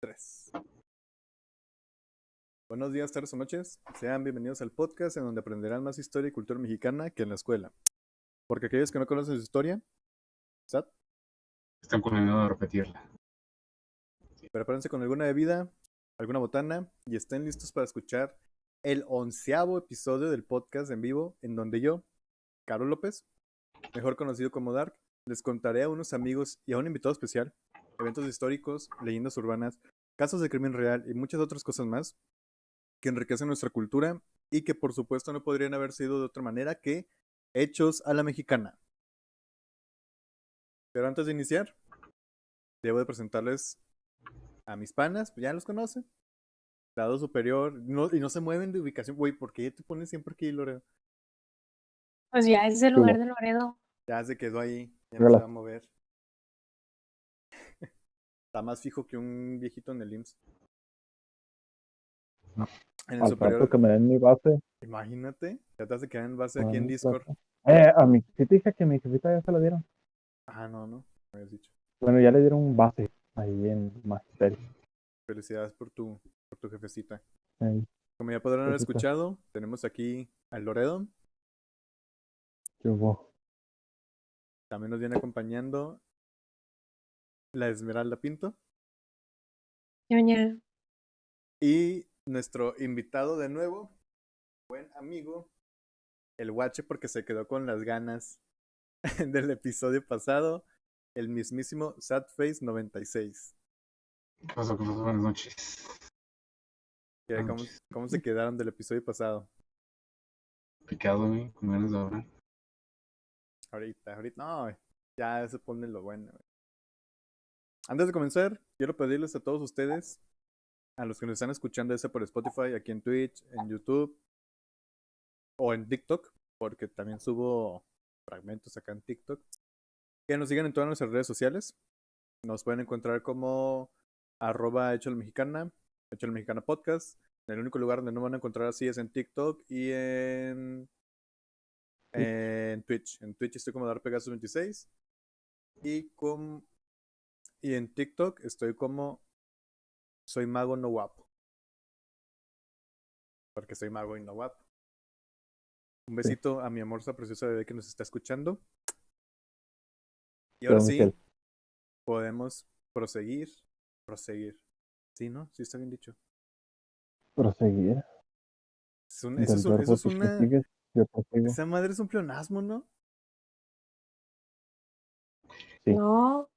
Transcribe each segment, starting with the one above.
Tres. Buenos días, tardes o noches. Sean bienvenidos al podcast en donde aprenderán más historia y cultura mexicana que en la escuela. Porque aquellos que no conocen su historia, ¿sad? Están condenados a repetirla. Prepárense con alguna bebida, alguna botana y estén listos para escuchar el 11º episodio del podcast en vivo en donde yo, Carlos López, mejor conocido como Dark, les contaré a unos amigos y a un invitado especial, eventos históricos, leyendas urbanas, casos de crimen real y muchas otras cosas más que enriquecen nuestra cultura y que por supuesto no podrían haber sido de otra manera que hechos a la mexicana. Pero antes de iniciar, debo de presentarles a mis panas, pues ya los conocen. Lado superior, y no se mueven de ubicación. Güey, ¿por qué te pones siempre aquí, Loreo? Pues ya es el lugar de Loredo. Ya se quedó ahí, ya no se va a mover. Está más fijo que un viejito en el IMSS. En el Al superior, rato que me den mi base. imagínate, ya te hace quedar en base aquí en Discord. A mi, ¿sí te dije que a mi jefita ya se lo dieron? Ah, no, me habías dicho. Bueno, ya le dieron un base ahí en Magisterio. Felicidades por tu jefecita. Ahí, Como ya podrán haber jefita. escuchado, tenemos aquí al Loredo. ¿Qué hubo? También nos viene acompañando la Esmeralda Pinto. Ñoña. Y nuestro invitado de nuevo, buen amigo, el Guache, porque se quedó con las ganas del episodio pasado, el mismísimo Sadface96. ¿Qué pasó? Buenas noches. ¿Cómo se quedaron del episodio pasado? Picado, güey, con ganas de hablar. Ahorita, no, ya se pone lo bueno. Antes de comenzar, quiero pedirles a todos ustedes, a los que nos están escuchando ese por Spotify, aquí en Twitch, en YouTube o en TikTok, porque también subo fragmentos acá en TikTok, que nos sigan en todas nuestras redes sociales. Nos pueden encontrar como @HechoLaMexicana, Hecho la Mexicana Podcast. El único lugar donde no van a encontrar así es en TikTok y en Twitch. En Twitch estoy como DarPegasus26 y en TikTok estoy como Soy Mago No Guapo. Porque soy mago y no guapo. Un besito a mi amorza preciosa bebé que nos está escuchando. Y ahora sí, podemos proseguir. Sí, ¿no? Sí está bien dicho. Proseguir. Eso es una... Yo prosigo. Esa madre es un pleonasmo, ¿no? Sí. No,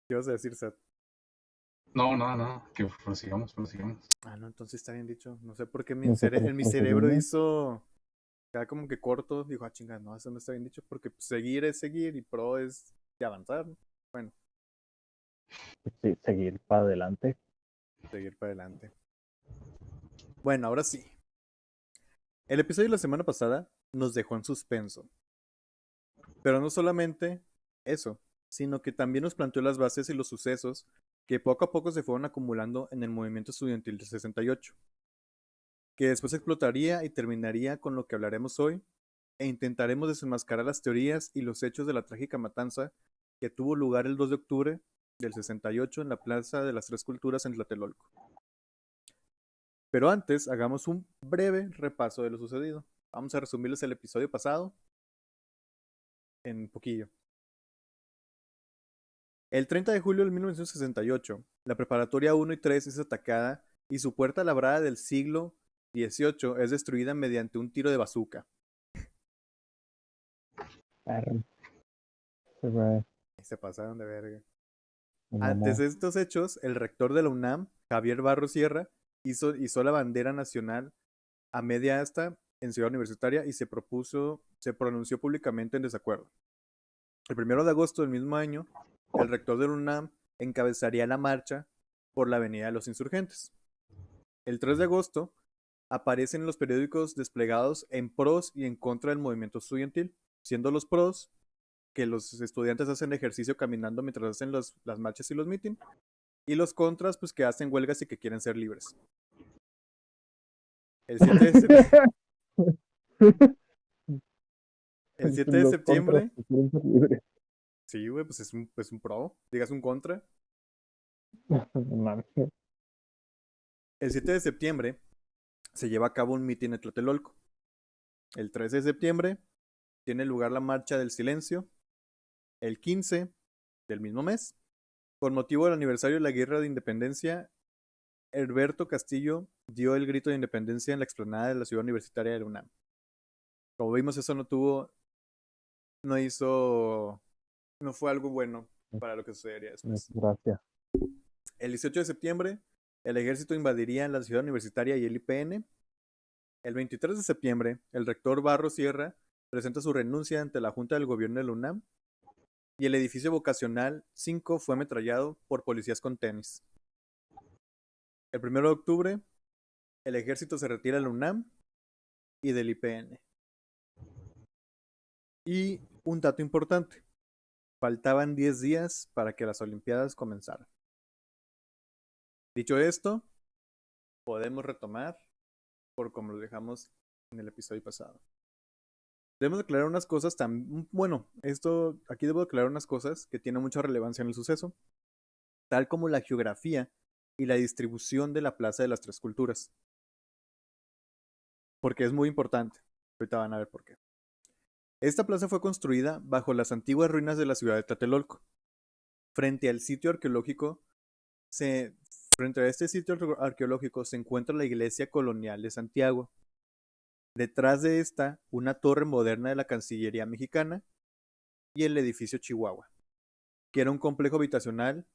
¿Qué vas a decir, Seth? No, que prosigamos. Ah, no, entonces está bien dicho. No sé por qué en mi Nosotros cerebro proseguimos. hizo... Queda como que corto. Dijo, ah, chingada, no, eso no está bien dicho. Porque seguir es seguir y pro es de avanzar, ¿no? Bueno, Sí, seguir para adelante. seguir para adelante. Bueno, ahora sí. El episodio de la semana pasada nos dejó en suspenso. Pero no solamente eso, sino que también nos planteó las bases y los sucesos que poco a poco se fueron acumulando en el movimiento estudiantil del 68, que después explotaría y terminaría con lo que hablaremos hoy, e intentaremos desenmascarar las teorías y los hechos de la trágica matanza que tuvo lugar el 2 de octubre del 68 en la Plaza de las Tres Culturas en Tlatelolco. Pero antes, hagamos un breve repaso de lo sucedido. Vamos a resumirles el episodio pasado en poquillo. El 30 de julio de 1968, la preparatoria 1 y 3 es atacada y su puerta labrada del siglo XVIII es destruida mediante un tiro de bazooka. Se pasaron de verga. Antes de estos hechos, el rector de la UNAM, Javier Barro Sierra, hizo la bandera nacional a media asta en Ciudad Universitaria y se pronunció públicamente en desacuerdo. El 1 de agosto del mismo año, el rector de la UNAM encabezaría la marcha por la Avenida de los Insurgentes. El 3 de agosto aparecen en los periódicos desplegados en pros y en contra del movimiento estudiantil, siendo los pros que los estudiantes hacen ejercicio caminando mientras hacen las marchas y los mítines, y los contras pues que hacen huelgas y que quieren ser libres. El 7 de septiembre... El 7 de septiembre... Sí, güey, pues es un pro. Digas un contra. No mames. El 7 de septiembre se lleva a cabo un mitin en Tlatelolco. El 13 de septiembre tiene lugar la Marcha del Silencio. El 15 del mismo mes, con motivo del aniversario de la Guerra de Independencia, Herberto Castillo dio el grito de independencia en la explanada de la ciudad universitaria de la UNAM. Como vimos, eso no fue algo bueno para lo que sucedería después. Gracias. El 18 de septiembre, el ejército invadiría la ciudad universitaria y el IPN. El 23 de septiembre, el rector Barros Sierra presenta su renuncia ante la Junta del Gobierno de la UNAM y el edificio vocacional 5 fue ametrallado por policías con tenis. El 1 de octubre, el ejército se retira de la UNAM y del IPN. Y un dato importante, faltaban 10 días para que las Olimpiadas comenzaran. Dicho esto, podemos retomar por como lo dejamos en el episodio pasado. Debemos aclarar unas cosas aquí debo aclarar unas cosas que tienen mucha relevancia en el suceso, tal como la geografía y la distribución de la Plaza de las Tres Culturas. Porque es muy importante. Ahorita van a ver por qué. Esta plaza fue construida bajo las antiguas ruinas de la ciudad de Tlatelolco. Frente a este sitio arqueológico se encuentra la iglesia colonial de Santiago. Detrás de esta, una torre moderna de la Cancillería mexicana y el edificio Chihuahua, que era un complejo habitacional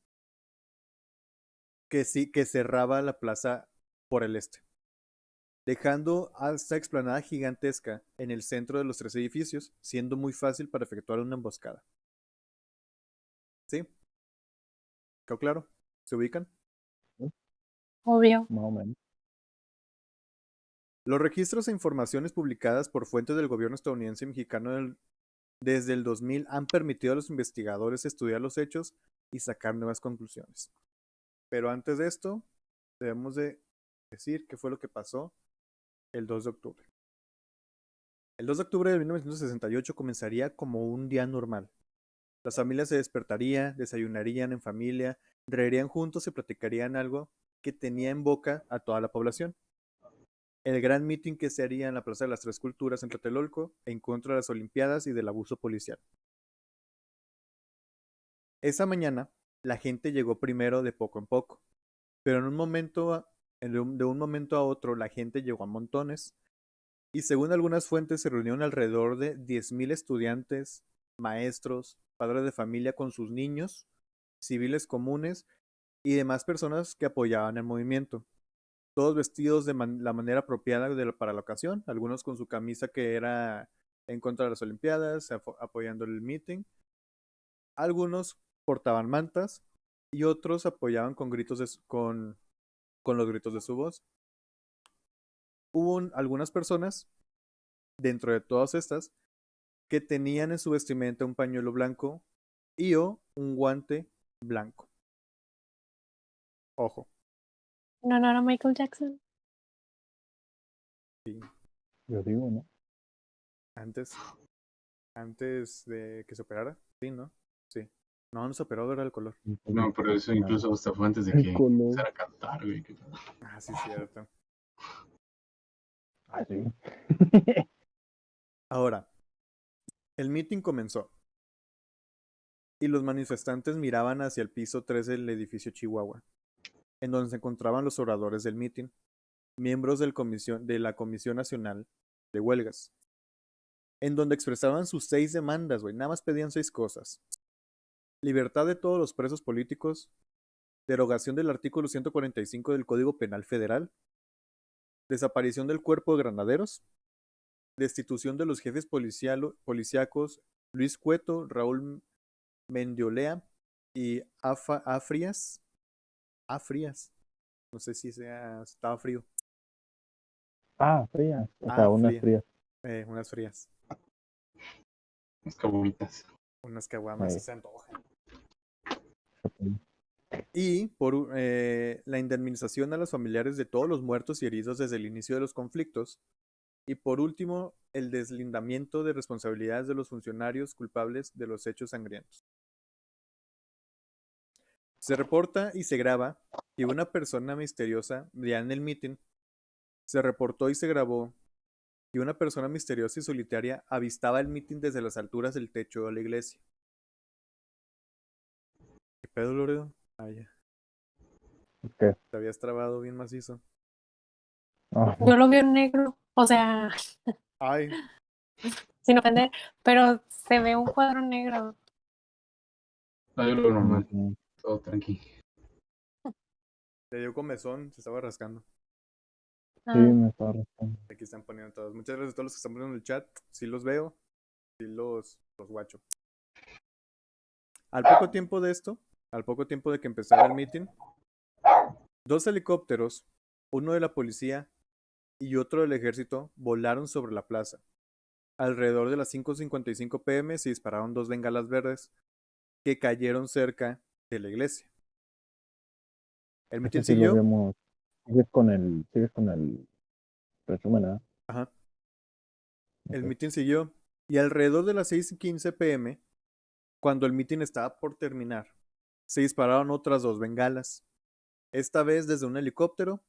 que cerraba la plaza por el este, dejando esta explanada gigantesca en el centro de los tres edificios, siendo muy fácil para efectuar una emboscada. ¿Sí? ¿Quedó claro? ¿Se ubican? Obvio. Más o menos. Los registros e informaciones publicadas por fuentes del gobierno estadounidense y mexicano desde el 2000 han permitido a los investigadores estudiar los hechos y sacar nuevas conclusiones. Pero antes de esto, debemos de decir qué fue lo que pasó el 2 de octubre. El 2 de octubre de 1968 comenzaría como un día normal. Las familias se despertarían, desayunarían en familia, reirían juntos y platicarían algo que tenía en boca a toda la población. El gran mitin que se haría en la Plaza de las Tres Culturas en Tlatelolco en contra de las Olimpiadas y del abuso policial. Esa mañana, la gente llegó primero de poco en poco, pero de un momento a otro la gente llegó a montones, y según algunas fuentes se reunieron alrededor de 10,000 estudiantes, maestros, padres de familia con sus niños, civiles comunes y demás personas que apoyaban el movimiento. Todos vestidos de la manera apropiada para la ocasión, algunos con su camisa que era en contra de las Olimpiadas, apoyando el meeting. Algunos portaban mantas y otros apoyaban con los gritos de su voz. Hubo algunas personas, dentro de todas estas, que tenían en su vestimenta un pañuelo blanco y o un guante blanco. Ojo. No era Michael Jackson. Sí. Yo digo, ¿no? Antes de que se operara, sí, ¿no? Sí. No se operó, era el color. No, pero eso incluso hasta fue antes de El que color. empezara a cantar, güey. Ah, sí, cierto. Ah, sí. Ahora, el meeting comenzó y los manifestantes miraban hacia el piso 3 del edificio Chihuahua, en donde se encontraban los oradores del meeting, miembros de la Comisión Nacional de Huelgas, en donde expresaban sus 6 demandas, güey. Nada más pedían 6 cosas: libertad de todos los presos políticos, derogación del artículo 145 del Código Penal Federal, desaparición del cuerpo de granaderos, destitución de los jefes policíacos Luis Cueto, Raúl Mendiolea y Afrías. No sé si estaba frío. Ah, frías. O sea, unas frías. Unas frías. Unas caguamitas. Unas caguamas, Ahí. se antojan. Y por la indemnización a los familiares de todos los muertos y heridos desde el inicio de los conflictos. Y por último, el deslindamiento de responsabilidades de los funcionarios culpables de los hechos sangrientos. Se reporta y se graba que una persona misteriosa, ya en el meeting, se reportó y se grabó que una persona misteriosa y solitaria avistaba el meeting desde las alturas del techo de la iglesia. ¿Qué pedo, Loredo? Ah, ya. ¿Qué? Te habías trabado bien macizo. Ah, Yo lo veo en negro, o sea, Ay, sin ofender, pero se ve un cuadro negro. No, yo lo normal, ujú. todo tranqui. te dio comezón, se estaba rascando. Sí, Ah, me estaba rascando. Aquí están poniendo todos. Muchas gracias a todos los que están poniendo en el chat. Sí los veo, sí los guacho. Al poco tiempo de esto, al poco tiempo de que empezara el meeting, 2 helicópteros, uno de la policía y otro del ejército, volaron sobre la plaza. Alrededor de las 5:55 pm se dispararon 2 bengalas verdes que cayeron cerca de la iglesia. El Ese meeting sí lo siguió. vimos. Sigues con el resumen, ¿verdad? Ajá. El Ok. meeting siguió y alrededor de las 6:15 pm, cuando el meeting estaba por terminar, se dispararon otras 2 bengalas, esta vez desde un helicóptero,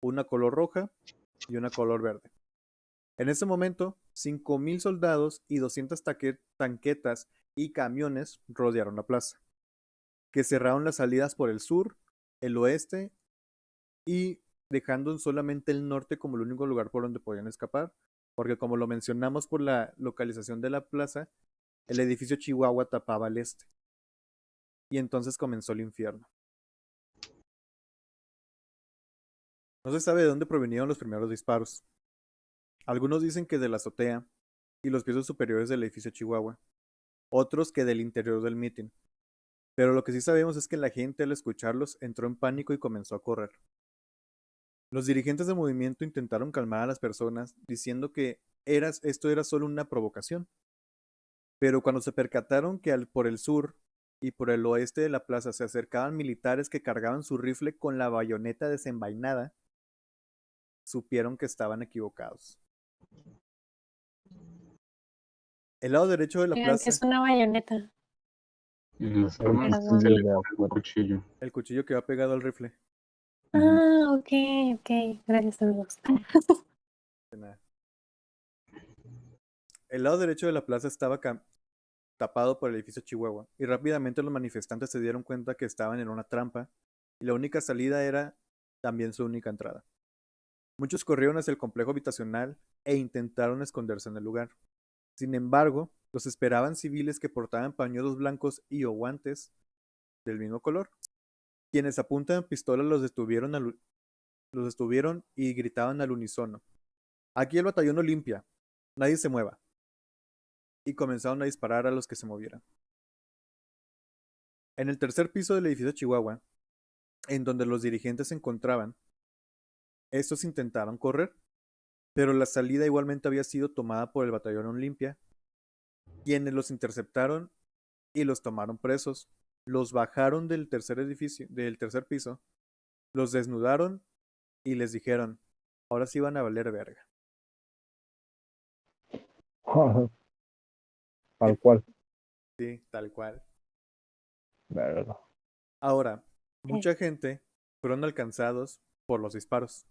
una color roja y una color verde. En ese momento, 5.000 soldados y 200 tanquetas y camiones rodearon la plaza, que cerraron las salidas por el sur, el oeste y dejando solamente el norte como el único lugar por donde podían escapar, porque como lo mencionamos por la localización de la plaza, el edificio Chihuahua tapaba el este. Y entonces comenzó el infierno. No se sabe de dónde provenían los primeros disparos. Algunos dicen que de la azotea y los pisos superiores del edificio Chihuahua, otros que del interior del mitin. Pero lo que sí sabemos es que la gente al escucharlos entró en pánico y comenzó a correr. Los dirigentes del movimiento intentaron calmar a las personas diciendo que esto era solo una provocación. Pero cuando se percataron que por el sur y por el oeste de la plaza se acercaban militares que cargaban su rifle con la bayoneta desenvainada, supieron que estaban equivocados. El lado derecho de la oigan, que plaza, es una bayoneta. Y en las El armas Perdón. se cuchillo le de pone un afuera. cuchillo. el cuchillo que va pegado al rifle. Ujú. Ah, ok, ok. Gracias, amigos. De nada. El lado derecho de la plaza estaba tapado por el edificio Chihuahua, y rápidamente los manifestantes se dieron cuenta que estaban en una trampa, y la única salida era también su única entrada. Muchos corrieron hacia el complejo habitacional e intentaron esconderse en el lugar. Sin embargo, los esperaban civiles que portaban pañuelos blancos y o guantes del mismo color, quienes a punta de pistola los detuvieron y gritaban al unísono: "Aquí el batallón Olimpia, nadie se mueva", y comenzaron a disparar a los que se movieran. En el tercer piso del edificio Chihuahua, en donde los dirigentes se encontraban, estos intentaron correr, pero la salida igualmente había sido tomada por el batallón Olimpia, quienes los interceptaron y los tomaron presos. Los bajaron del tercer piso, los desnudaron y les dijeron: "Ahora sí van a valer verga". Tal cual. Sí, tal cual. Verga. Ahora, Eh, mucha gente fueron alcanzados por los disparos.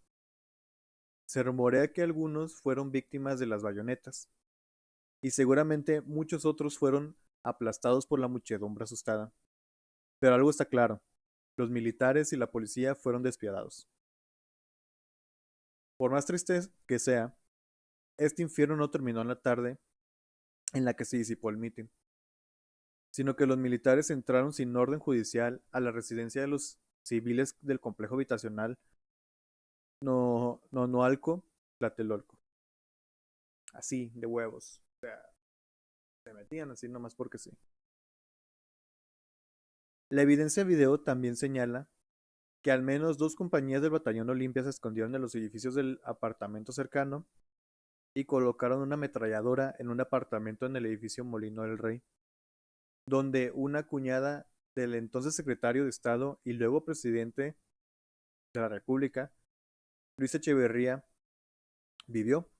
Se rumorea que algunos fueron víctimas de las bayonetas, y seguramente muchos otros fueron aplastados por la muchedumbre asustada. Pero algo está claro: los militares y la policía fueron despiadados. Por más triste que sea, este infierno no terminó en la tarde en la que se disipó el mitin, sino que los militares entraron sin orden judicial a la residencia de los civiles del complejo habitacional Nonoalco, Tlatelolco. Así, de huevos. O sea, se metían así nomás porque sí. La evidencia de video también señala que al menos 2 compañías del batallón Olimpia se escondieron en los edificios del apartamento cercano y colocaron una ametralladora en un apartamento en el edificio Molino del Rey, donde una cuñada del entonces secretario de Estado y luego presidente de la República, Luis Echeverría, vivió.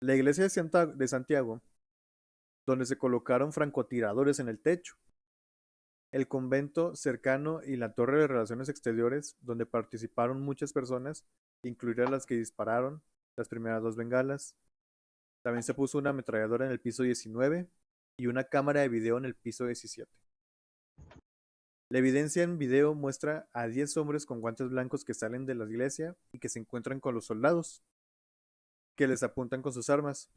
La iglesia de Santiago, donde se colocaron francotiradores en el techo, el convento cercano y la torre de relaciones exteriores, donde participaron muchas personas, incluidas las que dispararon las primeras 2 bengalas. También se puso una ametralladora en el piso 19 y una cámara de video en el piso 17. La evidencia en video muestra a 10 hombres con guantes blancos que salen de la iglesia y que se encuentran con los soldados, que les apuntan con sus armas.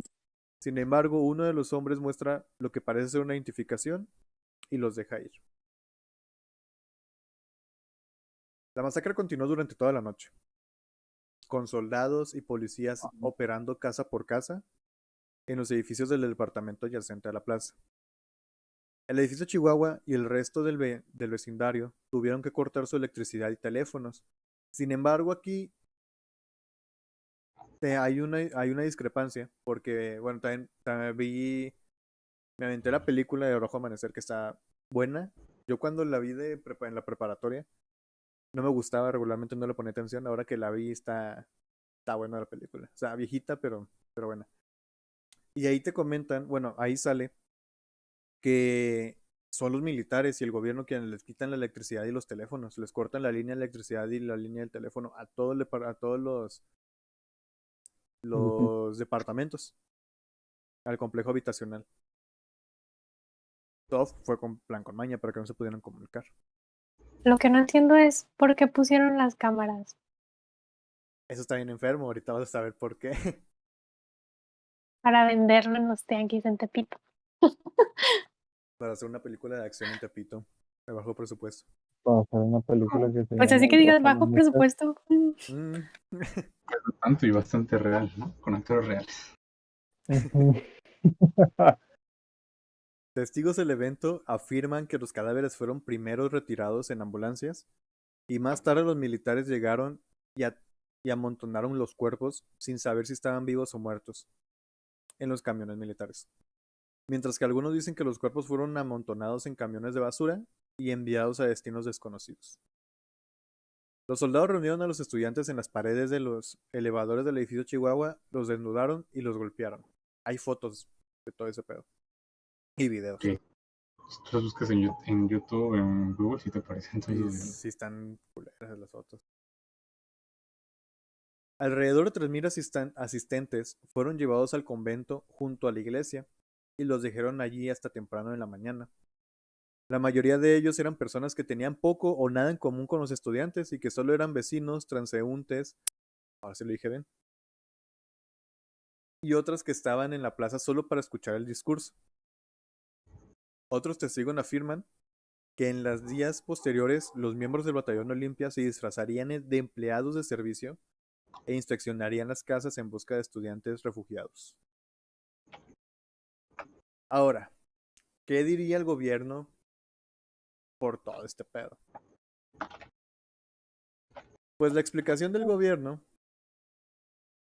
Sin embargo, uno de los hombres muestra lo que parece ser una identificación y los deja ir. La masacre continuó durante toda la noche, con soldados y policías operando casa por casa en los edificios del departamento adyacente a la plaza. El edificio Chihuahua y el resto del vecindario tuvieron que cortar su electricidad y teléfonos. Sin embargo, aquí hay una discrepancia, porque, bueno, también me aventé la película de Rojo Amanecer, que está buena. Yo cuando la vi en la preparatoria, no me gustaba, regularmente no le ponía atención. Ahora que la vi, está buena la película. O sea, viejita, pero buena. Y ahí te comentan, bueno, ahí sale que son los militares y el gobierno quienes les quitan la electricidad y los teléfonos. Les cortan la línea de electricidad y la línea del teléfono a todos los departamentos, al complejo habitacional. Todo fue con plan con maña para que no se pudieran comunicar. Lo que no entiendo es por qué pusieron las cámaras. Eso está bien enfermo, ahorita vas a saber por qué. Para venderlo en los tianguis en Tepito. Para hacer una película de acción en Tepito, de bajo presupuesto. Para hacer una película que se Pues llama así que El digas Rojo bajo Amanecer. presupuesto. Mm. Tanto y bastante real, ¿no? Con actores reales. Ujú. Testigos del evento afirman que los cadáveres fueron primero retirados en ambulancias y más tarde los militares llegaron y amontonaron los cuerpos sin saber si estaban vivos o muertos en los camiones militares. Mientras que algunos dicen que los cuerpos fueron amontonados en camiones de basura y enviados a destinos desconocidos. Los soldados reunieron a los estudiantes en las paredes de los elevadores del edificio Chihuahua, los desnudaron y los golpearon. Hay fotos de todo ese pedo. Y videos. Sí. Tú los buscas en YouTube, en Google, si te aparecen todos Y los videos. sí están culeras las fotos. Alrededor de 3,000 asistentes fueron llevados al convento junto a la iglesia y los dejaron allí hasta temprano en la mañana. La mayoría de ellos eran personas que tenían poco o nada en común con los estudiantes y que solo eran vecinos, transeúntes, ahora sí lo dije bien, y otras que estaban en la plaza solo para escuchar el discurso. Otros testigos afirman que en los días posteriores los miembros del batallón Olimpia se disfrazarían de empleados de servicio e inspeccionarían las casas en busca de estudiantes refugiados. Ahora, ¿qué diría el gobierno por todo este pedo? Pues la explicación del gobierno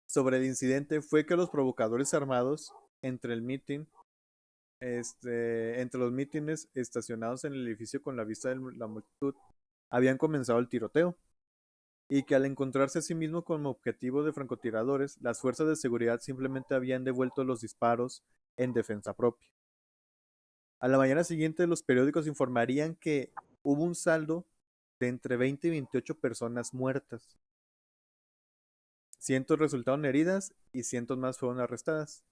sobre el incidente fue que los provocadores armados entre los mítines estacionados en el edificio con la vista de la multitud habían comenzado el tiroteo y que al encontrarse a sí mismo como objetivo de francotiradores, las fuerzas de seguridad simplemente habían devuelto los disparos en defensa propia. A la mañana siguiente los periódicos informarían que hubo un saldo de entre 20 y 28 personas muertas. Cientos resultaron heridas y cientos más fueron arrestadas.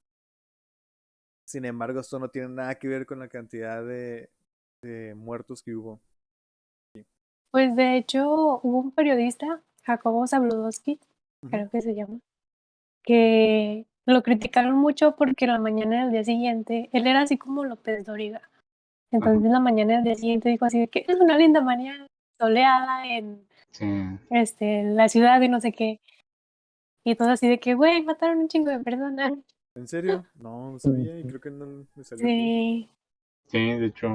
Sin embargo, esto no tiene nada que ver con la cantidad de muertos que hubo. Pues de hecho hubo un periodista, Jacobo Zabludowski, creo que se llama, que lo criticaron mucho porque la mañana del día siguiente, él era así como López Dóriga. Entonces la mañana del día siguiente dijo así de que es una linda mañana soleada en la ciudad y no sé qué. Y todo así de que, güey, mataron un chingo de personas. ¿En serio? No sabía y creo que no me salió aquí. Sí. Sí, de hecho,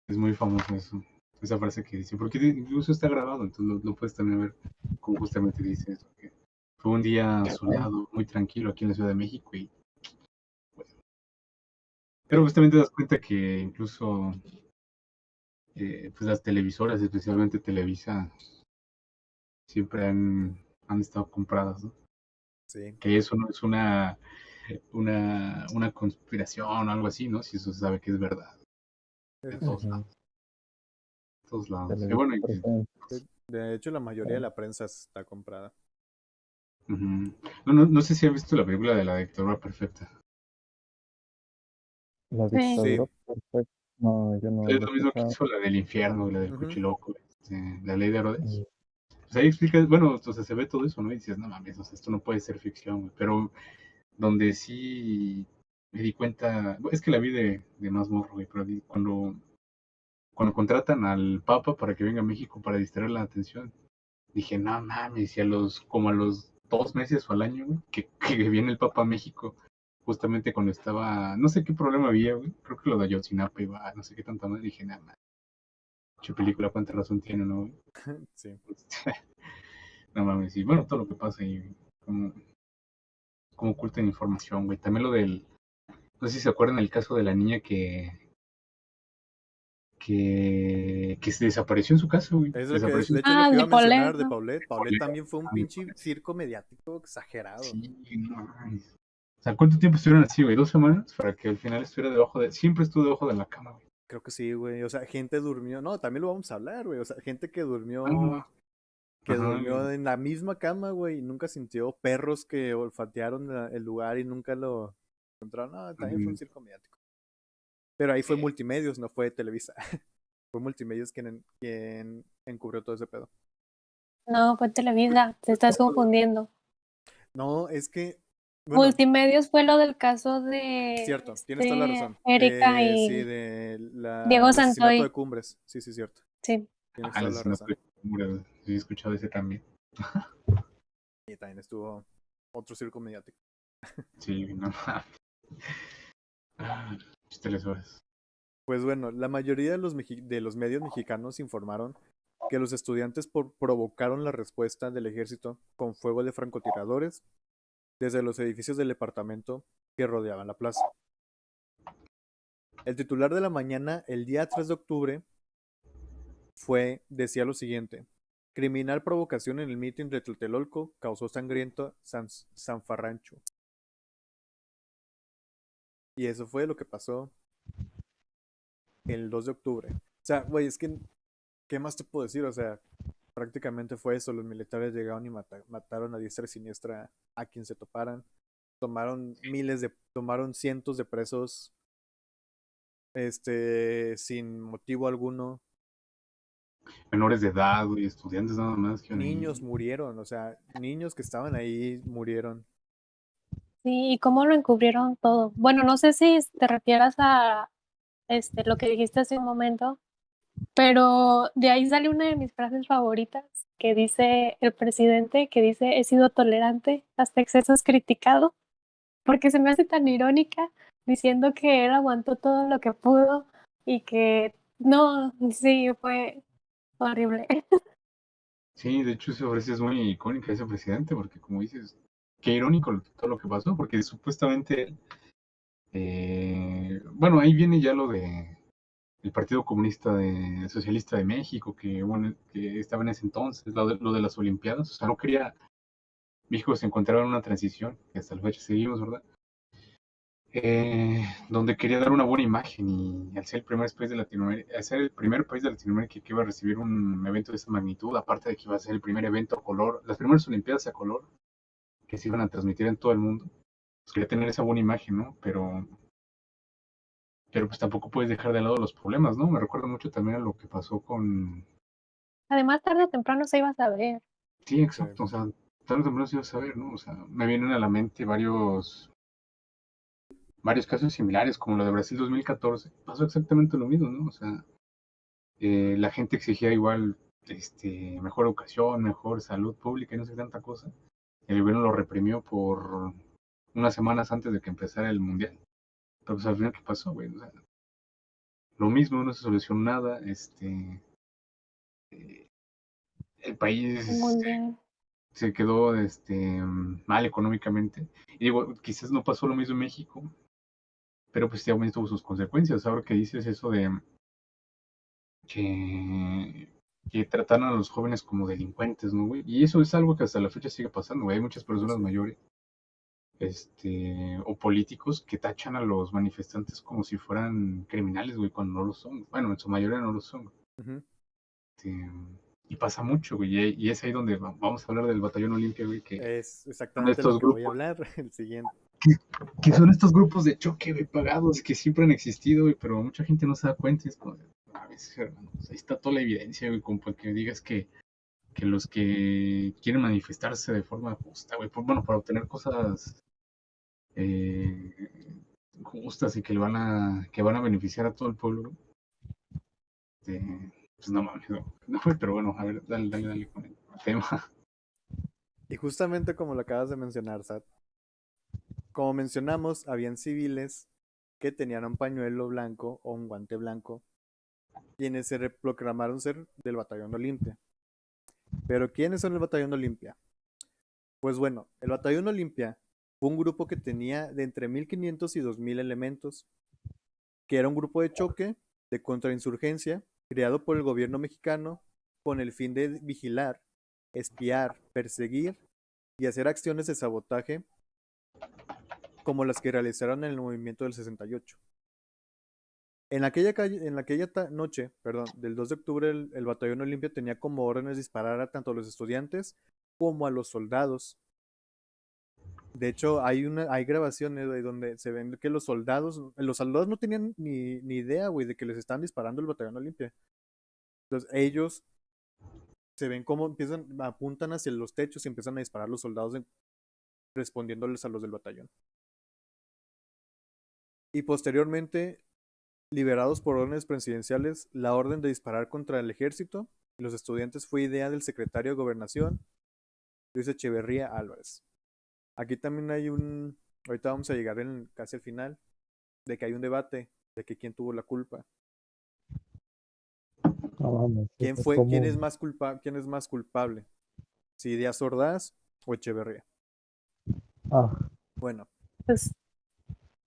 es muy famoso eso. Esa frase que dice, porque incluso está grabado, entonces lo puedes también ver como justamente dice eso. Que fue un día soleado, muy tranquilo aquí en la Ciudad de México y bueno. Pero pues también te das cuenta que incluso pues las televisoras, especialmente Televisa, siempre han estado compradas, ¿no? Sí. Que eso no es una conspiración o algo así, ¿no? Si eso se sabe que es verdad. De todos lados. todos lados. Y Televisa bueno, presente. De hecho, la mayoría de la prensa está comprada. no sé si has visto la película de la dictadura perfecta. La Sí. dictadura perfecta. No, yo no Es lo he lo mismo que escuchado. hizo la del infierno, la del Ujú. Cuchiloco, la ley de Herodes. Mm, Pues ahí explica, bueno, o sea, se ve todo eso, ¿no? Y dices, no mames, o sea, esto no puede ser ficción, güey. Pero donde sí me di cuenta, es que la vi de más morro, güey, pero cuando contratan al Papa para que venga a México para distraer la atención, dije, no mames, y como a los 2 meses o al año, güey, que viene el Papa a México, justamente cuando estaba, no sé qué problema había, güey, creo que lo de Ayotzinapa iba, no sé qué tanta madre, dije, nada más, qué película, cuánta razón tiene, ¿no, güey? Sí. No mames, y bueno, todo lo que pasa ahí, como, como ocultan información, güey, también lo del, no sé si se acuerdan el caso de la niña que se desapareció en su casa, güey, Es se lo que es, desapareció de en hecho, es lo que iba De a mencionar Paulette, de ¿no? Paulette. Paulette también fue un pinche circo mediático exagerado. Sí, no mames. O sea, ¿cuánto tiempo estuvieron así, güey? 2 semanas para que al final estuviera siempre estuvo debajo de la cama, güey. Creo que sí, güey. O sea, gente durmió. No, también lo vamos a hablar, güey. O sea, gente Ah, que ajá, durmió en la misma cama, güey, y nunca sintió perros que olfatearon el lugar y nunca lo encontraron. No, también fue un circo mediático. Pero ahí fue Multimedios, no fue Televisa. Fue Multimedios quien encubrió todo ese pedo. No, fue Televisa, te estás confundiendo. No, es que, bueno, Multimedios fue lo del caso de cierto, tienes toda la razón. Erika Sí, y de Diego el asesinato de Santoy. Cumbres. Sí, sí, cierto. Sí. Tienes el toda la asesinato razón. de Cumbres, sí, he escuchado ese también. Y también estuvo otro circo mediático. Sí, no mames. Horas. Pues bueno, la mayoría de de los medios mexicanos informaron que los estudiantes provocaron la respuesta del ejército con fuego de francotiradores desde los edificios del departamento que rodeaban la plaza. El titular de la mañana, el día 3 de octubre, decía lo siguiente: criminal provocación en el mitin de Tlatelolco causó sangriento zanfarrancho. Y eso fue lo que pasó el 2 de octubre. O sea, güey, es que, ¿qué más te puedo decir? O sea, prácticamente fue eso. Los militares llegaron y mataron a diestra y siniestra a quien se toparan. Tomaron cientos de presos, sin motivo alguno. Menores de edad, güey, estudiantes nada más que Niños murieron, o sea, niños que estaban ahí murieron. Sí, ¿y cómo lo encubrieron todo? Bueno, no sé si te refieras a lo que dijiste hace un momento, pero de ahí sale una de mis frases favoritas que dice el presidente, que dice, he sido tolerante, hasta excesos criticado, porque se me hace tan irónica diciendo que él aguantó todo lo que pudo y que no, sí, fue horrible. Sí, de hecho esa frase es muy icónica ese presidente, porque como dices, qué irónico todo lo que pasó, porque supuestamente, bueno, ahí viene ya lo de el Partido Comunista Socialista de México, que bueno, que estaba en ese entonces, lo de las Olimpiadas, o sea, no quería, México se encontraba en una transición, que hasta la fecha seguimos, ¿verdad? Donde quería dar una buena imagen y al ser el primer país de Latinoamérica, al ser el primer país de Latinoamérica que iba a recibir un evento de esta magnitud, aparte de que iba a ser el primer evento a color, las primeras Olimpiadas a color que se iban a transmitir en todo el mundo, pues quería tener esa buena imagen, ¿no? Pero pues tampoco puedes dejar de lado los problemas, ¿no? Me recuerda mucho también a lo que pasó con... Además, tarde o temprano se iba a saber. Sí, Sí. exacto, o sea, tarde o temprano se iba a saber, ¿no? O sea, me vienen a la mente varios casos similares, como lo de Brasil 2014, pasó exactamente lo mismo, ¿no? O sea, la gente exigía igual mejor educación, mejor salud pública y no sé tanta cosa. El gobierno lo reprimió por unas semanas antes de que empezara el mundial. Pero pues al final, ¿qué pasó, güey? O sea, lo mismo, no se solucionó nada. El país Mundial. se quedó mal económicamente. Y digo, quizás no pasó lo mismo en México, pero pues ya tuvo sus consecuencias. Ahora que dices eso de que, que trataron a los jóvenes como delincuentes, ¿no, güey? Y eso es algo que hasta la fecha sigue pasando, güey. Hay muchas personas Sí. mayores, o políticos que tachan a los manifestantes como si fueran criminales, güey, cuando no lo son. Bueno, en su mayoría no lo son. Ujú. Y pasa mucho, güey. Y es ahí donde vamos a hablar del Batallón Olimpia, güey, que Es exactamente lo que voy a hablar, el siguiente. que son estos grupos de choque, güey, pagados, que siempre han existido, güey, pero mucha gente no se da cuenta. Es como, a veces, hermano, pues ahí está toda la evidencia, güey, como para que digas que los que quieren manifestarse de forma justa, güey, para obtener cosas justas y que van a beneficiar a todo el pueblo, ¿no? Pues no mames, no, pero bueno, a ver, dale con el tema. Y justamente como lo acabas de mencionar, Sat, como mencionamos, habían civiles que tenían un pañuelo blanco o un guante blanco, quienes se proclamaron ser del Batallón Olimpia. Pero ¿quiénes son el Batallón Olimpia? Pues bueno, el Batallón Olimpia fue un grupo que tenía de entre 1500 y 2000 elementos, que era un grupo de choque, de contrainsurgencia, creado por el gobierno mexicano con el fin de vigilar, espiar, perseguir y hacer acciones de sabotaje como las que realizaron en el movimiento del 68. En aquella noche, del 2 de octubre, el Batallón Olimpia tenía como órdenes disparar a tanto a los estudiantes como a los soldados. De hecho, hay grabaciones, güey, donde se ven que los soldados no tenían ni idea, güey, de que les estaban disparando el Batallón Olimpia. Entonces, ellos se ven cómo apuntan hacia los techos y empiezan a disparar los soldados respondiéndoles a los del batallón. Y posteriormente, liberados por órdenes presidenciales, la orden de disparar contra el ejército y los estudiantes fue idea del secretario de Gobernación, Luis Echeverría Álvarez. Aquí también hay ahorita vamos a llegar casi al final, de que hay un debate de que quién tuvo la culpa. ¿Quién es más culpable? Si Díaz Ordaz o Echeverría. Bueno. Pues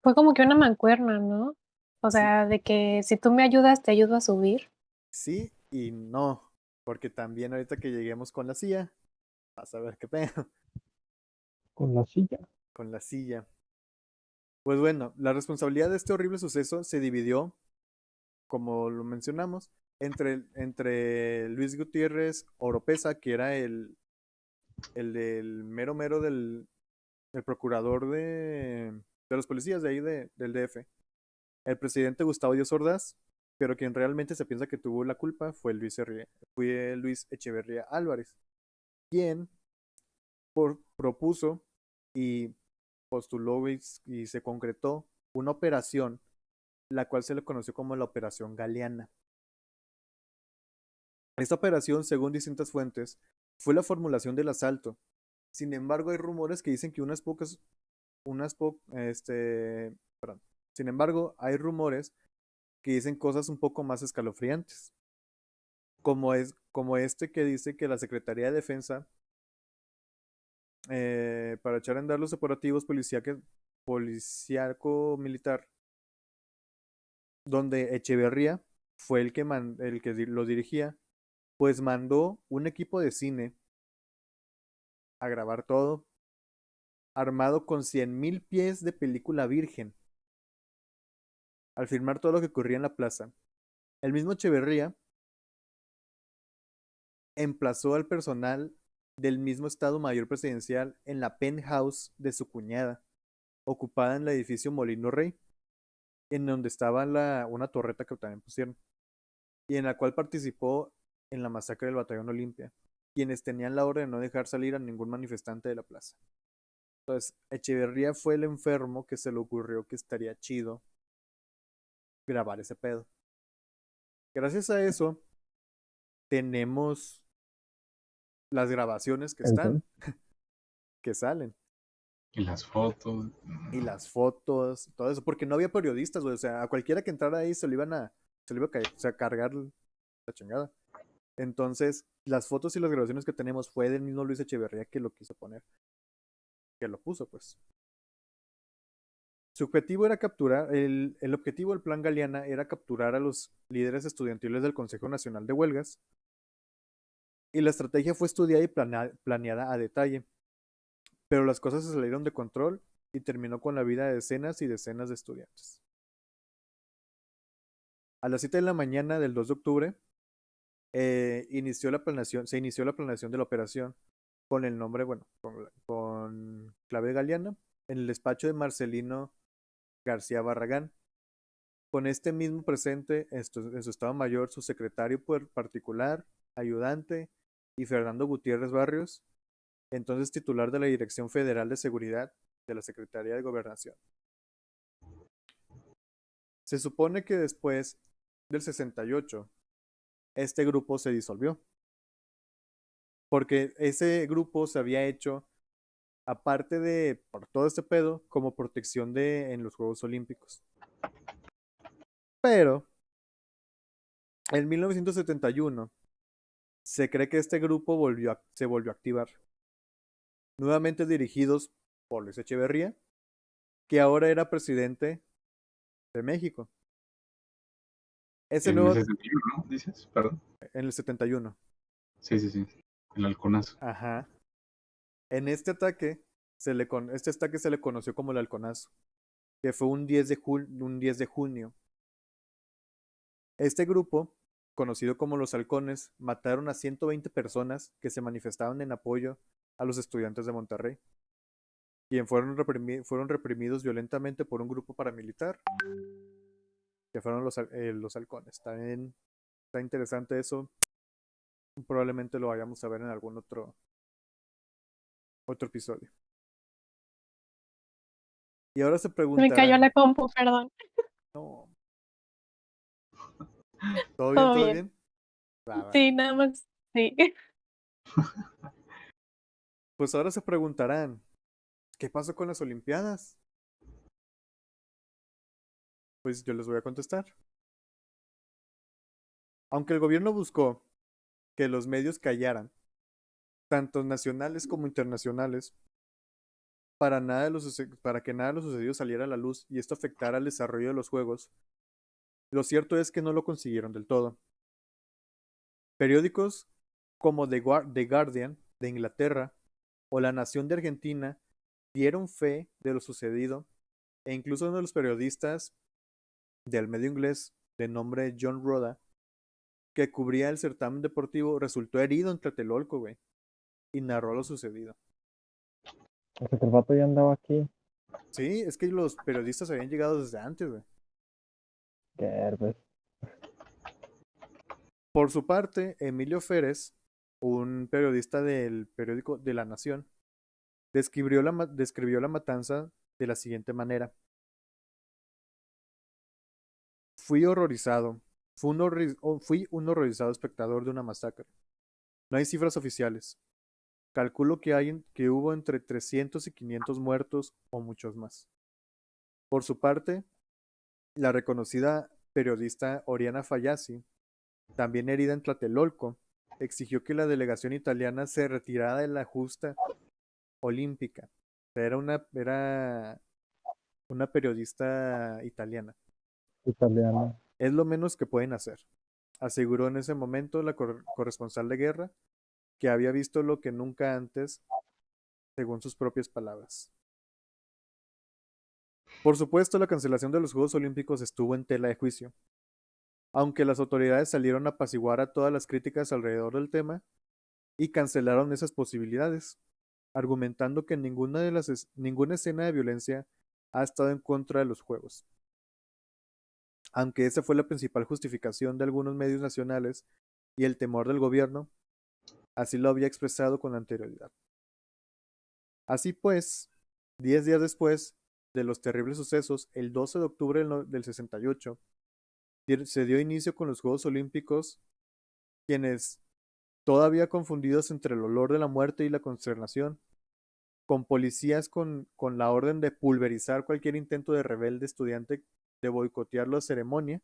fue como que una mancuerna, ¿no? O sea, de que si tú me ayudas, te ayudo a subir. Sí y no, porque también ahorita que lleguemos con la silla, vas a ver qué pedo. ¿Con la silla? Con la silla. Pues bueno, la responsabilidad de este horrible suceso se dividió, como lo mencionamos, entre Luis Gutiérrez Oropesa, que era el del mero del procurador de los policías de ahí del DF, el presidente Gustavo Díaz Ordaz, pero quien realmente se piensa que tuvo la culpa fue Luis Echeverría Álvarez, quien propuso y postuló y se concretó una operación, la cual se le conoció como la Operación Galeana. Esta operación, según distintas fuentes, fue la formulación del asalto. Sin embargo, hay rumores que dicen que sin embargo, hay rumores que dicen cosas un poco más escalofriantes, como este que dice que la Secretaría de Defensa, para echar a andar los operativos policíaco-militar, donde Echeverría fue el que lo dirigía, pues mandó un equipo de cine a grabar todo, armado con 100,000 pies de película virgen, al filmar todo lo que ocurría en la plaza. El mismo Echeverría emplazó al personal del mismo Estado Mayor Presidencial en la penthouse de su cuñada, ocupada en el edificio Molino Rey, en donde estaba una torreta que también pusieron, y en la cual participó en la masacre del Batallón Olimpia, quienes tenían la orden de no dejar salir a ningún manifestante de la plaza. Entonces, Echeverría fue el enfermo que se le ocurrió que estaría chido grabar ese pedo. Gracias a eso, tenemos las grabaciones que salen. Y las fotos. Y las fotos, todo eso, porque no había periodistas, güey. O sea, a cualquiera que entrara ahí se le iba a cargar la chingada. Entonces, las fotos y las grabaciones que tenemos fue del mismo Luis Echeverría que lo quiso poner. Que lo puso, pues. Su objetivo era el objetivo del Plan Galeana era capturar a los líderes estudiantiles del Consejo Nacional de Huelgas. Y la estrategia fue estudiada y planeada a detalle. Pero las cosas se salieron de control y terminó con la vida de decenas y decenas de estudiantes. A las 7 de la mañana del 2 de octubre, se inició la planeación de la operación con el nombre, bueno, con clave galiana, en el despacho de Marcelino García Barragán. Con este mismo presente en su Estado Mayor, su secretario particular, ayudante, y Fernando Gutiérrez Barrios, entonces titular de la Dirección Federal de Seguridad de la Secretaría de Gobernación. Se supone que después del 68, este grupo se disolvió, porque ese grupo se había hecho, aparte de por todo este pedo, como protección en los Juegos Olímpicos. Pero en 1971 se cree que este grupo se volvió a activar, nuevamente dirigidos por Luis Echeverría, que ahora era presidente de México. Ese En el nuevo 61, ¿no? ¿Dices? Perdón. en el 71. Sí. El halconazo. Ajá. En este ataque se le conoció como el halconazo, que fue un 10 de junio. Este grupo, conocido como los halcones, mataron a 120 personas que se manifestaban en apoyo a los estudiantes de Monterrey, quienes fueron reprimidos violentamente por un grupo paramilitar, que fueron los halcones. También está interesante eso. Probablemente lo vayamos a ver en algún otro episodio. Y ahora se Me cayó preguntarán, la compu, perdón. no, ¿todo bien? Todo ¿Todo bien. bien? Va. Sí, nada más. Sí. Pues ahora se preguntarán, ¿qué pasó con las Olimpiadas? Pues yo les voy a contestar. Aunque el gobierno buscó que los medios callaran, tanto nacionales como internacionales, para que nada de lo sucedido saliera a la luz y esto afectara al desarrollo de los juegos, lo cierto es que no lo consiguieron del todo. Periódicos como The Guardian de Inglaterra o La Nación de Argentina dieron fe de lo sucedido, e incluso uno de los periodistas del medio inglés de nombre John Roda, que cubría el certamen deportivo, resultó herido en Tlatelolco, güey, y narró lo sucedido. O sea, que el vato ya andaba aquí. Sí, es que los periodistas habían llegado desde antes, güey. Qué herbes. Por su parte, Emilio Férez, un periodista del periódico de La Nación, describió la matanza de la siguiente manera. Fui horrorizado. Fui un horrorizado espectador de una masacre. No hay cifras oficiales. Calculo que hubo entre 300 y 500 muertos o muchos más. Por su parte, la reconocida periodista Oriana Fallaci, también herida en Tlatelolco, exigió que la delegación italiana se retirara de la justa olímpica. Era una periodista italiana. Italiano. Es lo menos que pueden hacer, aseguró en ese momento la corresponsal de guerra, que había visto lo que nunca antes, según sus propias palabras. Por supuesto, la cancelación de los Juegos Olímpicos estuvo en tela de juicio. Aunque las autoridades salieron a apaciguar a todas las críticas alrededor del tema y cancelaron esas posibilidades, argumentando que ninguna escena de violencia ha estado en contra de los Juegos. Aunque esa fue la principal justificación de algunos medios nacionales y el temor del gobierno, así lo había expresado con anterioridad. Así pues, 10 días después de los terribles sucesos, el 12 de octubre del 68, se dio inicio con los Juegos Olímpicos, quienes, todavía confundidos entre el olor de la muerte y la consternación, con policías con la orden de pulverizar cualquier intento de rebelde estudiante de boicotear la ceremonia,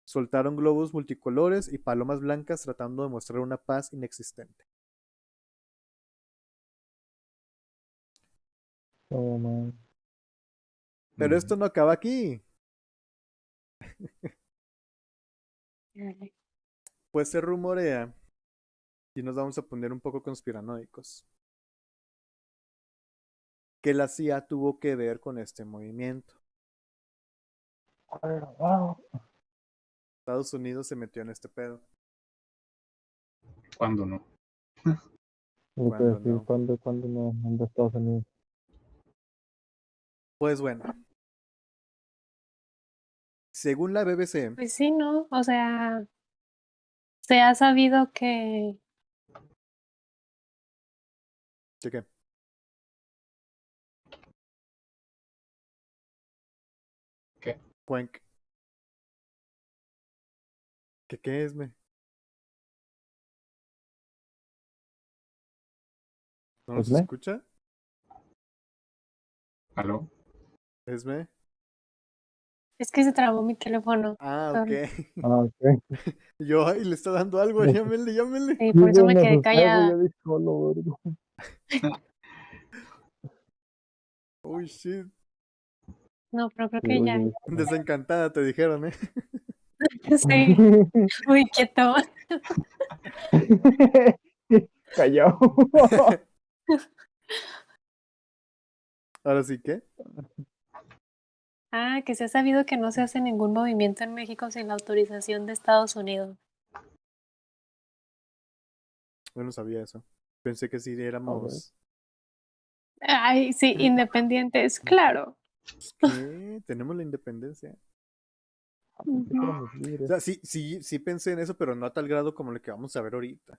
soltaron globos multicolores y palomas blancas tratando de mostrar una paz inexistente. Oh, man. Pero esto no acaba aquí. Pues se rumorea, y nos vamos a poner un poco conspiranoicos, que la CIA tuvo que ver con este movimiento. Wow. Estados Unidos se metió en este pedo. ¿Cuándo no? Lo que ¿Cuándo decir, no? ¿cuándo no anda a Estados Unidos? Pues bueno, según la BBC, Pues sí, ¿no? O sea, se ha sabido que ¿qué? ¿Qué? Cuenc. ¿Qué es, me? ¿No nos ¿Esme? escucha? ¿Aló? ¿Esme? es que se trabó mi teléfono. Ah, ok. Sorry. Ah, ok. Yo, ay, le está dando algo, llámenle, llámenle. Sí, Sí, por eso güey, me me quedé asusté, güey, callada. yo dije, hola, verga. Uy, shit. No, pero creo Sí, que güey, ya. yo dije, Desencantada, te dijeron, ¿eh? Sí, muy quieto. Callao. Ahora sí, ¿qué? Ah, que se ha sabido que no se hace ningún movimiento en México sin la autorización de Estados Unidos. Yo no sabía eso. Pensé que sí A ver, éramos... Ay, sí, independientes, claro. ¿Qué? Tenemos la independencia. pensé que Ujú. éramos O libres. sea, sí pensé en eso, pero no a tal grado como lo que vamos a ver ahorita.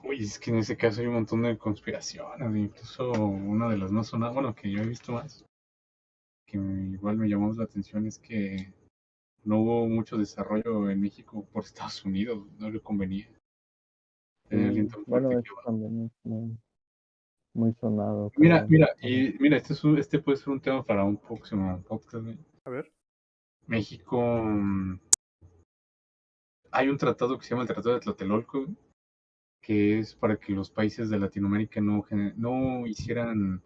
Uy, es que en ese caso hay un montón de conspiraciones, incluso una de las más sonadas, bueno, que yo he visto más, que igual me llamó la atención es que no hubo mucho desarrollo en México por Estados Unidos, no le convenía tener aliento muy fuerte Bueno, aquí eso abajo. también es muy sonado, Mira, creo. mira, y mira, este puede ser un tema para un próximo podcast, güey. A ver. México, hay un tratado que se llama el Tratado de Tlatelolco, güey, que es para que los países de Latinoamérica no hicieran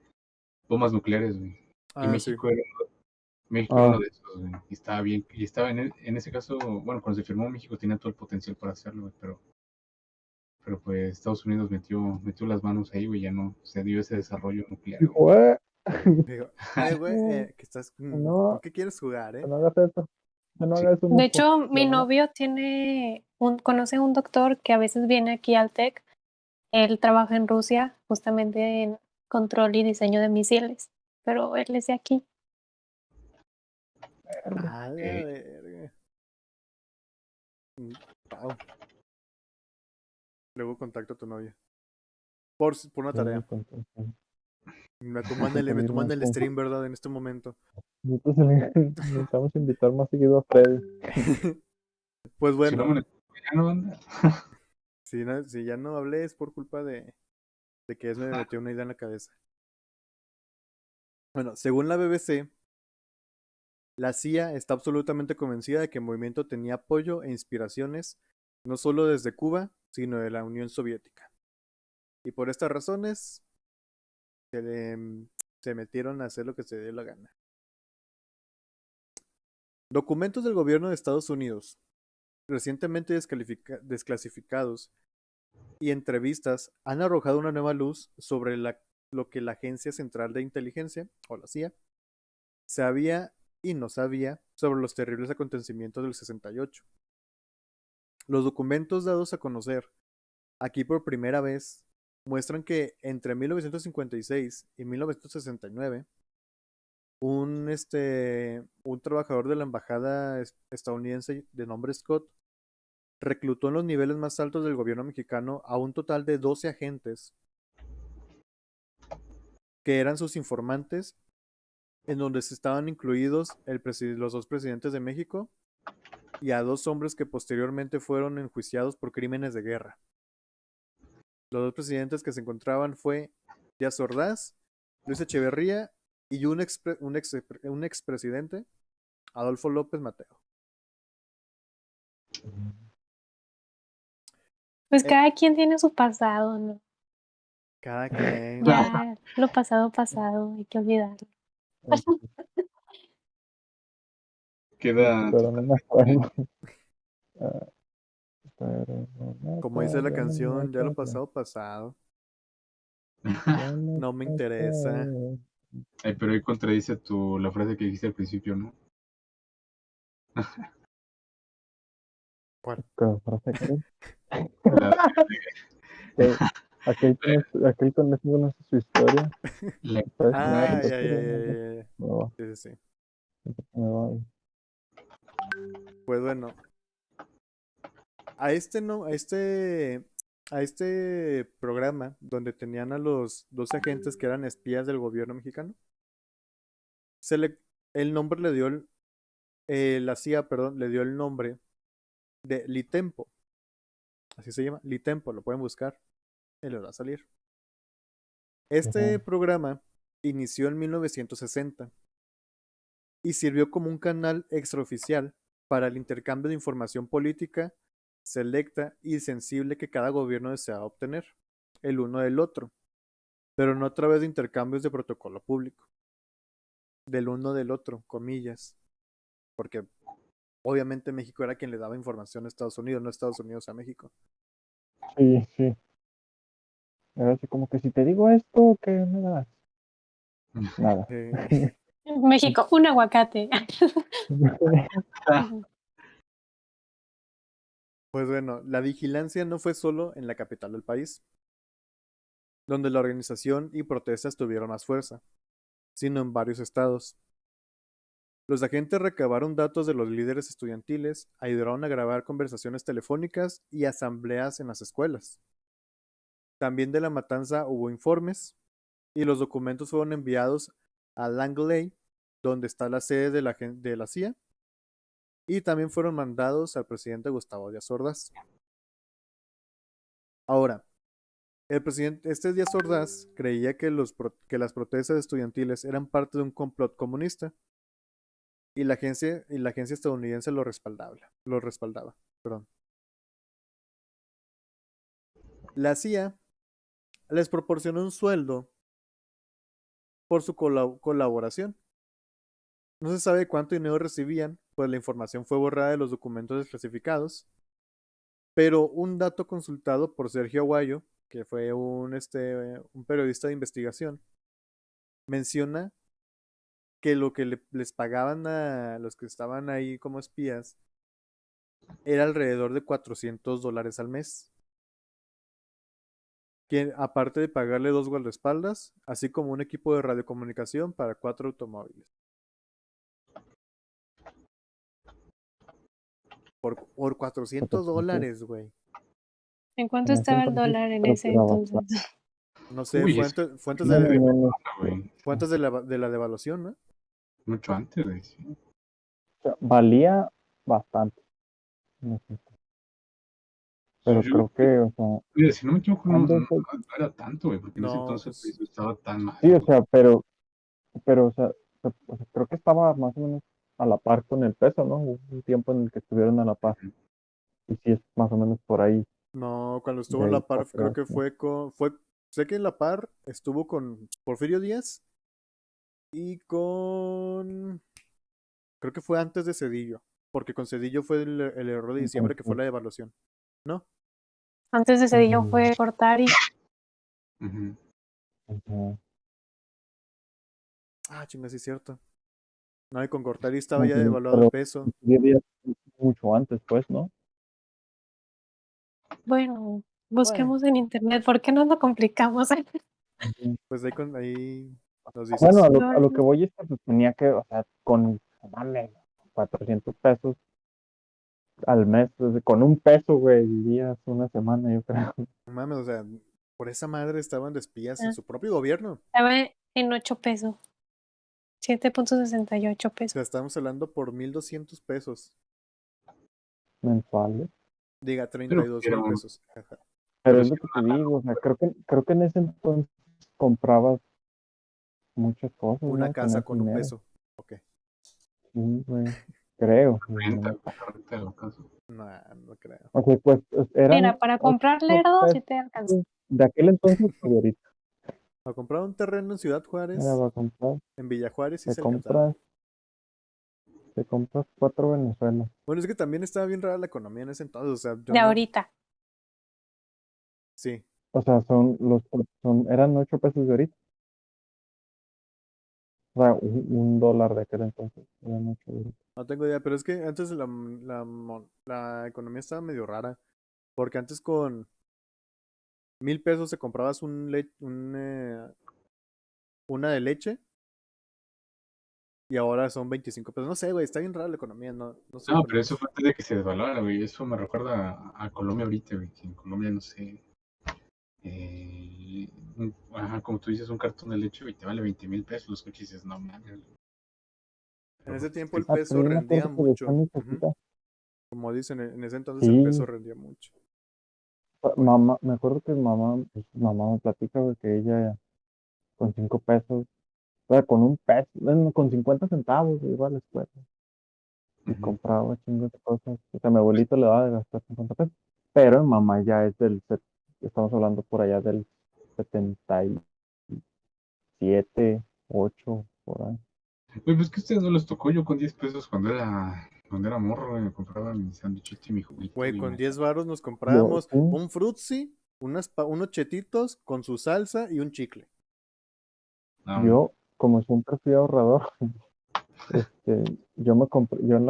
bombas nucleares, güey. Y Ah, sí. México era Ah, uno de esos, güey. Y estaba bien, y estaba en ese caso, bueno, cuando se firmó México tenía todo el potencial para hacerlo, güey, pero pues Estados Unidos metió las manos ahí, güey, ya no se dio ese desarrollo nuclear, güey. dijo, Digo, güey, no, que estás... ¿con no, qué quieres jugar, que eh? no hagas eso, que no Sí. hagas eso, De moco. hecho, mi No, novio conoce un doctor que a veces viene aquí al TEC. Él trabaja en Rusia, justamente en control y diseño de misiles, pero él es de aquí. A la Ok. verga. Wow. Luego contacto a tu novia. Por una tarea. Me toman el stream, ¿verdad? En este momento. Nosotros necesitamos invitar más seguido a Freddy. Pues Si no bueno, me ya no anda. si ya no hablé es por culpa de que me metió una idea en la cabeza. Bueno, según la BBC, la CIA está absolutamente convencida de que el movimiento tenía apoyo e inspiraciones no solo desde Cuba, sino de la Unión Soviética. Y por estas razones se metieron a hacer lo que se dio la gana. Documentos del gobierno de Estados Unidos, recientemente desclasificados, y entrevistas han arrojado una nueva luz sobre lo que la Agencia Central de Inteligencia, o la CIA, sabía y no sabía sobre los terribles acontecimientos del 68. Los documentos dados a conocer aquí por primera vez muestran que entre 1956 y 1969 un trabajador de la embajada estadounidense de nombre Scott reclutó en los niveles más altos del gobierno mexicano a un total de 12 agentes que eran sus informantes, en donde se estaban incluidos los dos presidentes de México y a dos hombres que posteriormente fueron enjuiciados por crímenes de guerra. Los dos presidentes que se encontraban fue Díaz Ordaz, Luis Echeverría y un expresidente, Adolfo López Mateo. Pues Eh, cada quien tiene su pasado, ¿no? cada quien. Ya lo pasado, pasado, hay que olvidarlo. Queda pero no me totalmente. acuerdo. Ah, pero no me Como dice la acuerdo, no me canción, ya lo acuerdo. pasado, pasado. Ya no No me me interesa. acuerdo. Ay, pero ahí contradice la frase que dijiste al principio, ¿no? ¿Cuál? ¿Qué frase qué? La- Aquel conejo conoce su historia. la- Pues, Ah, pues, ya. no, Sí. me voy. Pues bueno, a este no, a este programa donde tenían a los dos agentes que eran espías del gobierno mexicano, se le, el nombre le dio la CIA, perdón, le dio el nombre de Litempo. Así se llama, Litempo, lo pueden buscar y les va a salir. Este Ajá. programa inició en 1960 y sirvió como un canal extraoficial para el intercambio de información política selecta y sensible que cada gobierno deseaba obtener, el uno del otro, pero no a través de intercambios de protocolo público, del uno del otro, comillas, porque obviamente México era quien le daba información a Estados Unidos, no Estados Unidos a México. Sí. Era así como que si te digo esto, ¿qué me das? Nada. México, un aguacate. Pues bueno, la vigilancia no fue solo en la capital del país, donde la organización y protestas tuvieron más fuerza, sino en varios estados. Los agentes recabaron datos de los líderes estudiantiles, ayudaron a grabar conversaciones telefónicas y asambleas en las escuelas. También de la matanza hubo informes y los documentos fueron enviados a Langley, donde está la sede de la CIA, y también fueron mandados al presidente Gustavo Díaz Ordaz. Ahora, el presidente Díaz Ordaz creía que las protestas estudiantiles eran parte de un complot comunista y la agencia estadounidense lo respaldaba. Perdón. La CIA les proporcionó un sueldo por su colaboración. No se sabe cuánto dinero recibían, pues la información fue borrada de los documentos desclasificados, pero un dato consultado por Sergio Aguayo, que fue un periodista de investigación, menciona que lo que les pagaban a los que estaban ahí como espías era alrededor de $400 al mes. Que aparte de pagarle 2 guardaespaldas, así como un equipo de radiocomunicación para 4 automóviles. Por $400, güey. ¿En cuánto En ese estaba el entonces dólar en creo que ese era entonces? bastante. No sé, Uy, fue antes No, de, no, no. güey. fue antes de la devaluación, ¿no? Mucho antes de eso. O sea, valía bastante. No sé. Pero Yo, creo que, o sea, mira, si no me equivoco, ¿cuándo fue? no era tanto, güey, porque en ese No, entonces pues pues, estaba tan mal, Sí, o güey. sea, o sea, creo que estaba más o menos a la par con el peso, ¿no? Hubo un tiempo en el que estuvieron a la par. Ujú. Y sí es más o menos por ahí, no, cuando estuvo de en ahí la para par, creo atrás, que ¿no? sé que en la par estuvo con Porfirio Díaz y creo que fue antes de Cedillo, porque con Cedillo fue el error de diciembre que fue Entonces, la devaluación, ¿no? Antes de Cedillo mm, fue Cortari. Ujú. ujú. Ah, chinga, sí es cierto. No, y con Gortari estaba ya Entonces, devaluado el pero peso. 10 días mucho antes, pues, ¿no? Bueno, Bueno, busquemos en internet. ¿Por qué nos lo complicamos? Ujú. pues ahí nos Bueno, dices. a lo que voy es que pues, tenía que, o sea, con, dale, 400 pesos al mes, pues, con un peso, güey, vivías una semana, yo creo. No mames, o sea, por esa madre estaban de espías en Ah, su propio gobierno. estaba en 8 pesos. 7.68 O sea, pesos. estamos hablando por $1,200. Mensuales. Diga, treinta Pero y dos era mil pesos. Ajá. Pero pero es sí lo que te digo, o sea, creo que en ese entonces comprabas muchas cosas, Una ¿no? Con casa ese con un dinero. peso. Ok. Sí, güey. Creo, güey, la renta, neta. la renta de la casa. No, no creo. O sea, pues Mira, eran para 8 comprar lerdo pesos sí te alcanza. de aquel entonces pues ahorita. A comprar un terreno en Ciudad Era Juárez, para comprar, en Villa Juárez sí te se alcanzaba. compras, te compras 4 Venezuelas. Bueno, es que también estaba bien rara la economía en ese entonces. O sea, yo De no. ahorita. Sí, O sea, eran 8 pesos de ahorita. O sea, un dólar de aquel entonces. Eran 8 de ahorita. no tengo idea. Pero es que antes la economía estaba medio rara. Porque antes con 1,000 pesos te comprabas una de leche y ahora son 25 pesos. No sé, güey, está bien rara la economía, no sé No, pero eso economista. fue antes de que se devaluara, güey. Eso me recuerda a Colombia ahorita, güey. Que en Colombia, no sé. Ajá, como tú dices, un cartón de leche, güey, te vale 20,000 pesos. Los coches dices, no mames. En Pero, ese tiempo el Ah, peso pero yo me rendía acuerdo que decía mucho. mi Ujú. cosita. Como dicen, en ese entonces el peso Sí, rendía mucho. mamá, me acuerdo que mamá me platica, güey, que ella con 5 pesos, o sea, con un peso, bueno, con 50 centavos, iba a la escuela y ujú. compraba chingos de cosas. O sea, mi abuelito le daba de gastar 50 pesos, pero mi mamá ya es estamos hablando por allá del 77, 8 por ahí. Güey, pues que a ustedes no les tocó. Yo con 10 pesos cuando era morro, güey, me compraba mi sándwichito y mi juguito, Güey, güey. con 10 varos nos Yo, comprábamos sí, un frutzi, unos chetitos con su salsa y un chicle. No, no. yo, como siempre fui ahorrador, yo me compré, yo en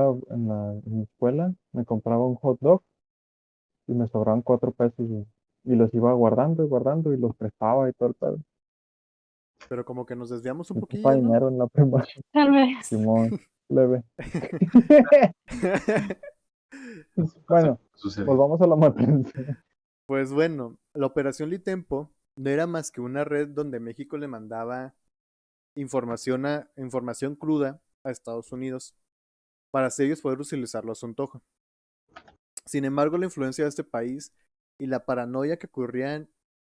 mi escuela me compraba un hot dog y me sobraban 4 pesos y los iba guardando y guardando y los prestaba y todo el pedo. Pero como que nos desviamos un Me ocupa poquillo, ¿no? dinero en la primaria, Tal vez. Simón, leve. Eso pasa, Bueno, sucede. volvamos a la matanza. Pues bueno, la Operación Litempo no era más que una red donde México le mandaba información cruda a Estados Unidos para así ellos poder utilizarlo a su antojo. Sin embargo, la influencia de este país y la paranoia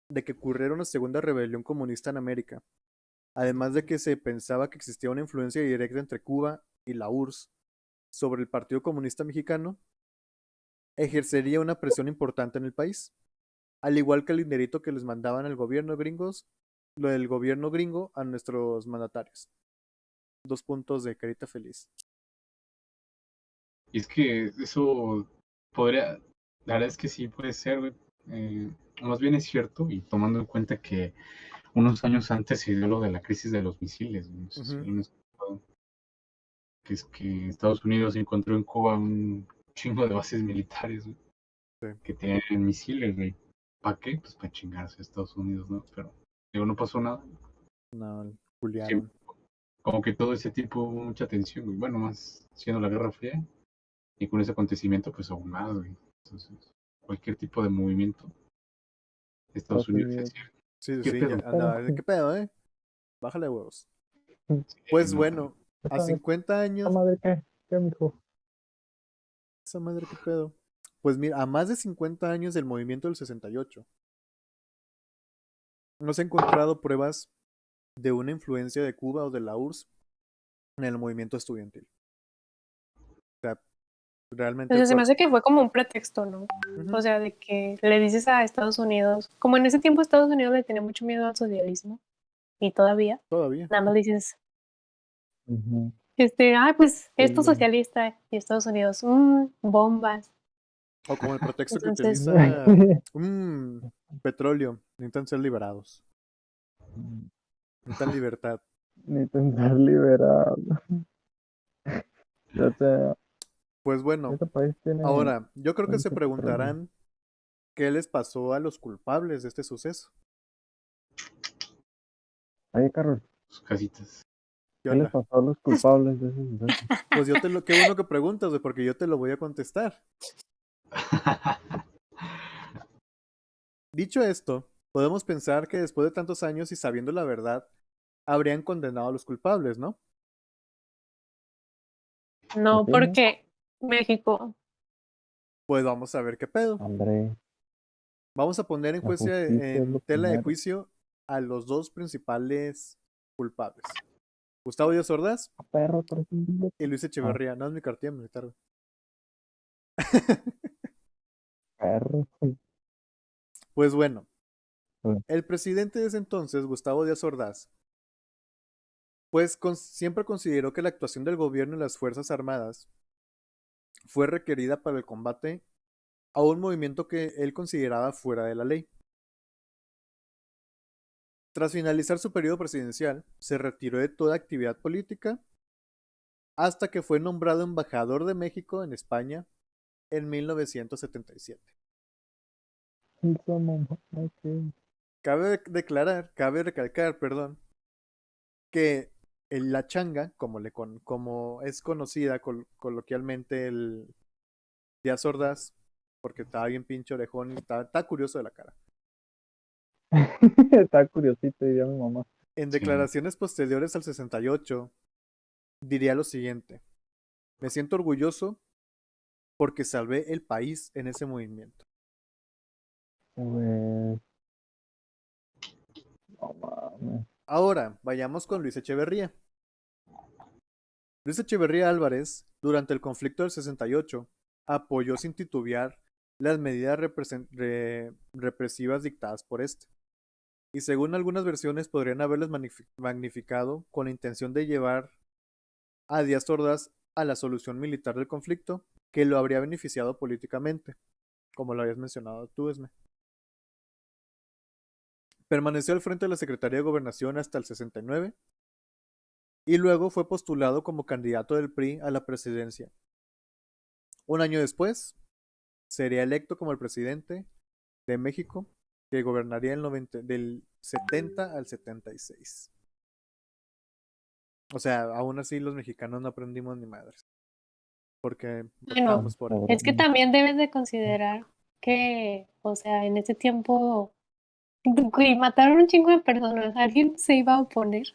de que ocurriera una segunda rebelión comunista en América, además de que se pensaba que existía una influencia directa entre Cuba y la URSS sobre el Partido Comunista Mexicano, ejercería una presión importante en el país, al igual que el dinerito que les mandaban al gobierno gringos, lo del gobierno gringo a nuestros mandatarios. 2 puntos de carita feliz. Y es que eso podría, la verdad es que sí puede ser, güey. Más bien es cierto, y tomando en cuenta que unos años antes se dio lo de la crisis de los misiles, güey. No sé si Ujú. lo han escuchado, que es que Estados Unidos encontró en Cuba un chingo de bases militares, güey, Sí. que tenían misiles, güey. ¿Para qué? Pues para chingarse a Estados Unidos, ¿no? Pero digo, no pasó nada. No, Siempre, Juliaron. como que todo ese tiempo hubo mucha tensión, güey. Bueno, más siendo la Guerra Fría, y con ese acontecimiento, pues aún más, güey. Entonces, cualquier tipo de movimiento, Estados Estados Unidos Unidos. decía, Sí, ¿qué sí, ya pedo? Pero, andaba. ¿Qué pedo, eh? Bájale huevos. Sí, Pues no, bueno, a ¿esta, 50 esta años, madre qué? ¿Qué, mijo? esa madre, ¿qué pedo? Pues mira, a más de 50 años del movimiento del 68, no se han encontrado pruebas de una influencia de Cuba o de la URSS en el movimiento estudiantil. O sea, O realmente sea, se me fue. hace que fue como un pretexto, ¿no? O Ujú, sea, de que le dices a Estados Unidos, como en ese tiempo Estados Unidos le tenía mucho miedo al socialismo, y todavía, todavía. nada más dices, Ujú. pues Sí, esto socialista, y Estados Unidos, bombas. O como el pretexto que Entonces, utiliza petróleo. Necesitan ser liberados. Necesitan libertad. Ni pensar liberado. Ya sea, Pues bueno, este país tiene ahora, yo creo que se mucho petróleo. preguntarán qué les pasó a los culpables de este suceso. Oye, Carlos, sus casitas. ¿Qué ¿qué les onda? pasó a los culpables de ese suceso? Pues qué bueno que preguntas, güey, porque yo te lo voy a contestar. Dicho esto, podemos pensar que después de tantos años y sabiendo la verdad, habrían condenado a los culpables, ¿no? no, Sí, ¿no? porque México, Pues vamos a ver qué pedo. Hombre, Vamos a poner la justicia es lo en tela de primero. juicio a los dos principales culpables. Gustavo Díaz Ordaz Ah, perro, pero es un y billete. Luis Ah, Echeverría. No es mi cartilla militar, güey. perro. Pues bueno, Pues, el presidente de ese entonces, Gustavo Díaz Ordaz, pues siempre consideró que la actuación del gobierno y las Fuerzas Armadas fue requerida para el combate a un movimiento que él consideraba fuera de la ley. Tras finalizar su periodo presidencial, se retiró de toda actividad política hasta que fue nombrado embajador de México en España en 1977. Ok. Cabe recalcar, perdón, que la changa, como es conocida coloquialmente el Díaz Ordaz, porque estaba bien pinche orejón y está curioso de la cara. Está curiosito, diría mi mamá. En Sí. declaraciones posteriores al 68, diría lo siguiente: me siento orgulloso porque salvé el país en ese movimiento. Pues, no mames. Ahora, vayamos con Luis Echeverría. Luis Echeverría Álvarez, durante el conflicto del 68, apoyó sin titubear las medidas represivas dictadas por este, y según algunas versiones podrían haberlas magnificado con la intención de llevar a Díaz Ordaz a la solución militar del conflicto, que lo habría beneficiado políticamente, como lo habías mencionado tú, Esme. Permaneció al frente de la Secretaría de Gobernación hasta el 69 y luego fue postulado como candidato del PRI a la presidencia. Un año después, sería electo como el presidente de México, que gobernaría del 70 al 76. O sea, aún así los mexicanos no aprendimos ni madres, porque Bueno, votamos por él. es que también debes de considerar que, o sea, en ese tiempo, güey, mataron un chingo de personas, alguien se iba a oponer,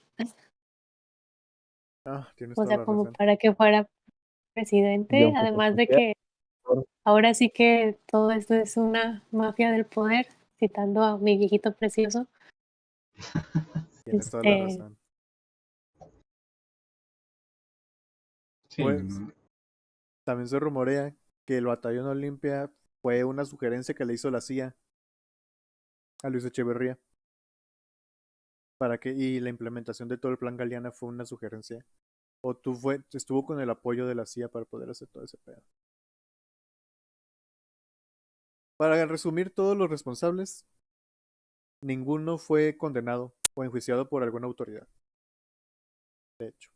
Tienes o toda sea, la como razón. para que fuera Y presidente, aunque se además de pusiera, que ahora sí que todo esto es una mafia del poder, citando a mi viejito precioso. Tienes toda la Este, razón. Sí, Pues también se rumorea que el batallón Olimpia fue una sugerencia que le hizo la CIA a Luis Echeverría y la implementación de todo el plan Galeana fue una sugerencia. Estuvo con el apoyo de la CIA para poder hacer todo ese pedo. Para resumir, todos los responsables, ninguno fue condenado o enjuiciado por alguna autoridad. De hecho,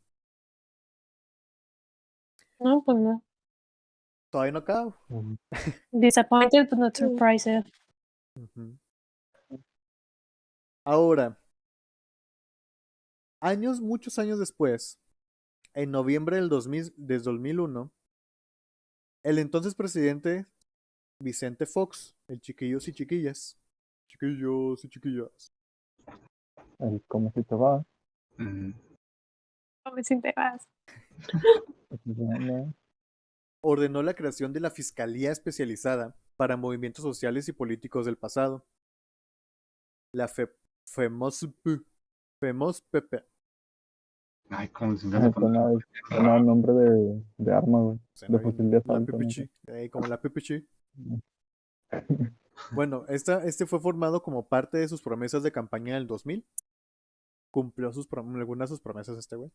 no, pues no. todavía no acabo. Disappointed but not surprised. Ujú. Ahora, muchos años después, en noviembre del 2001, el entonces presidente Vicente Fox, el chiquillos y chiquillas, chiquillos y chiquillas, el cómo si te va. mm, No me siento más. Pues, no, ordenó la creación de la Fiscalía Especializada para Movimientos Sociales y Políticos del Pasado, la FEMOSP, FEMOSPP. ay, cómo se me hace poner. suena nombre de arma, güey. De Suena fusil de bien la asalto, no sé. PPC, como la PPC. Bueno, este fue formado como parte de sus promesas de campaña del 2000. Cumplió algunas de sus promesas este güey.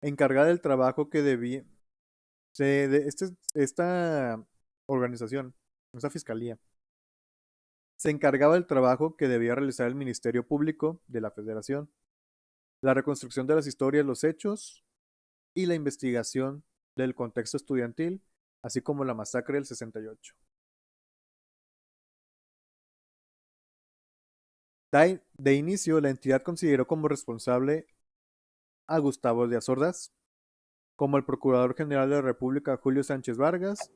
Encargada del trabajo que debía. Esta organización, esta fiscalía, se encargaba del trabajo que debía realizar el Ministerio Público de la Federación, la reconstrucción de las historias, los hechos y la investigación del contexto estudiantil, así como la masacre del 68. De inicio, la entidad consideró como responsable a Gustavo Díaz Ordaz, como el Procurador General de la República Julio Sánchez Vargas,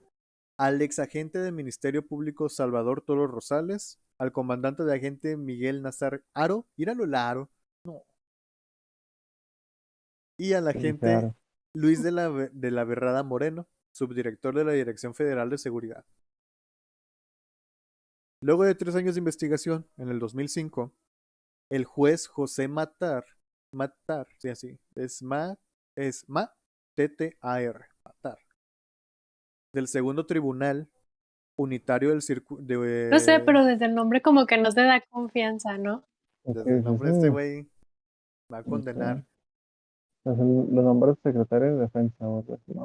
al ex agente del Ministerio Público Salvador Toro Rosales, al comandante de agente Miguel Nazar Aro, míralo el Aro, no, y al agente Claro. Luis de la Berrada Moreno, subdirector de la Dirección Federal de Seguridad. Luego de 3 años de investigación, en el 2005, el juez José Matar, sí, así, T-T-A-R, Matar, del segundo tribunal unitario del circuito, No sé, pero desde el nombre como que no te da confianza, ¿no? desde el nombre de este güey, va a condenar. Los nombres secretario de defensa, o algo así, no.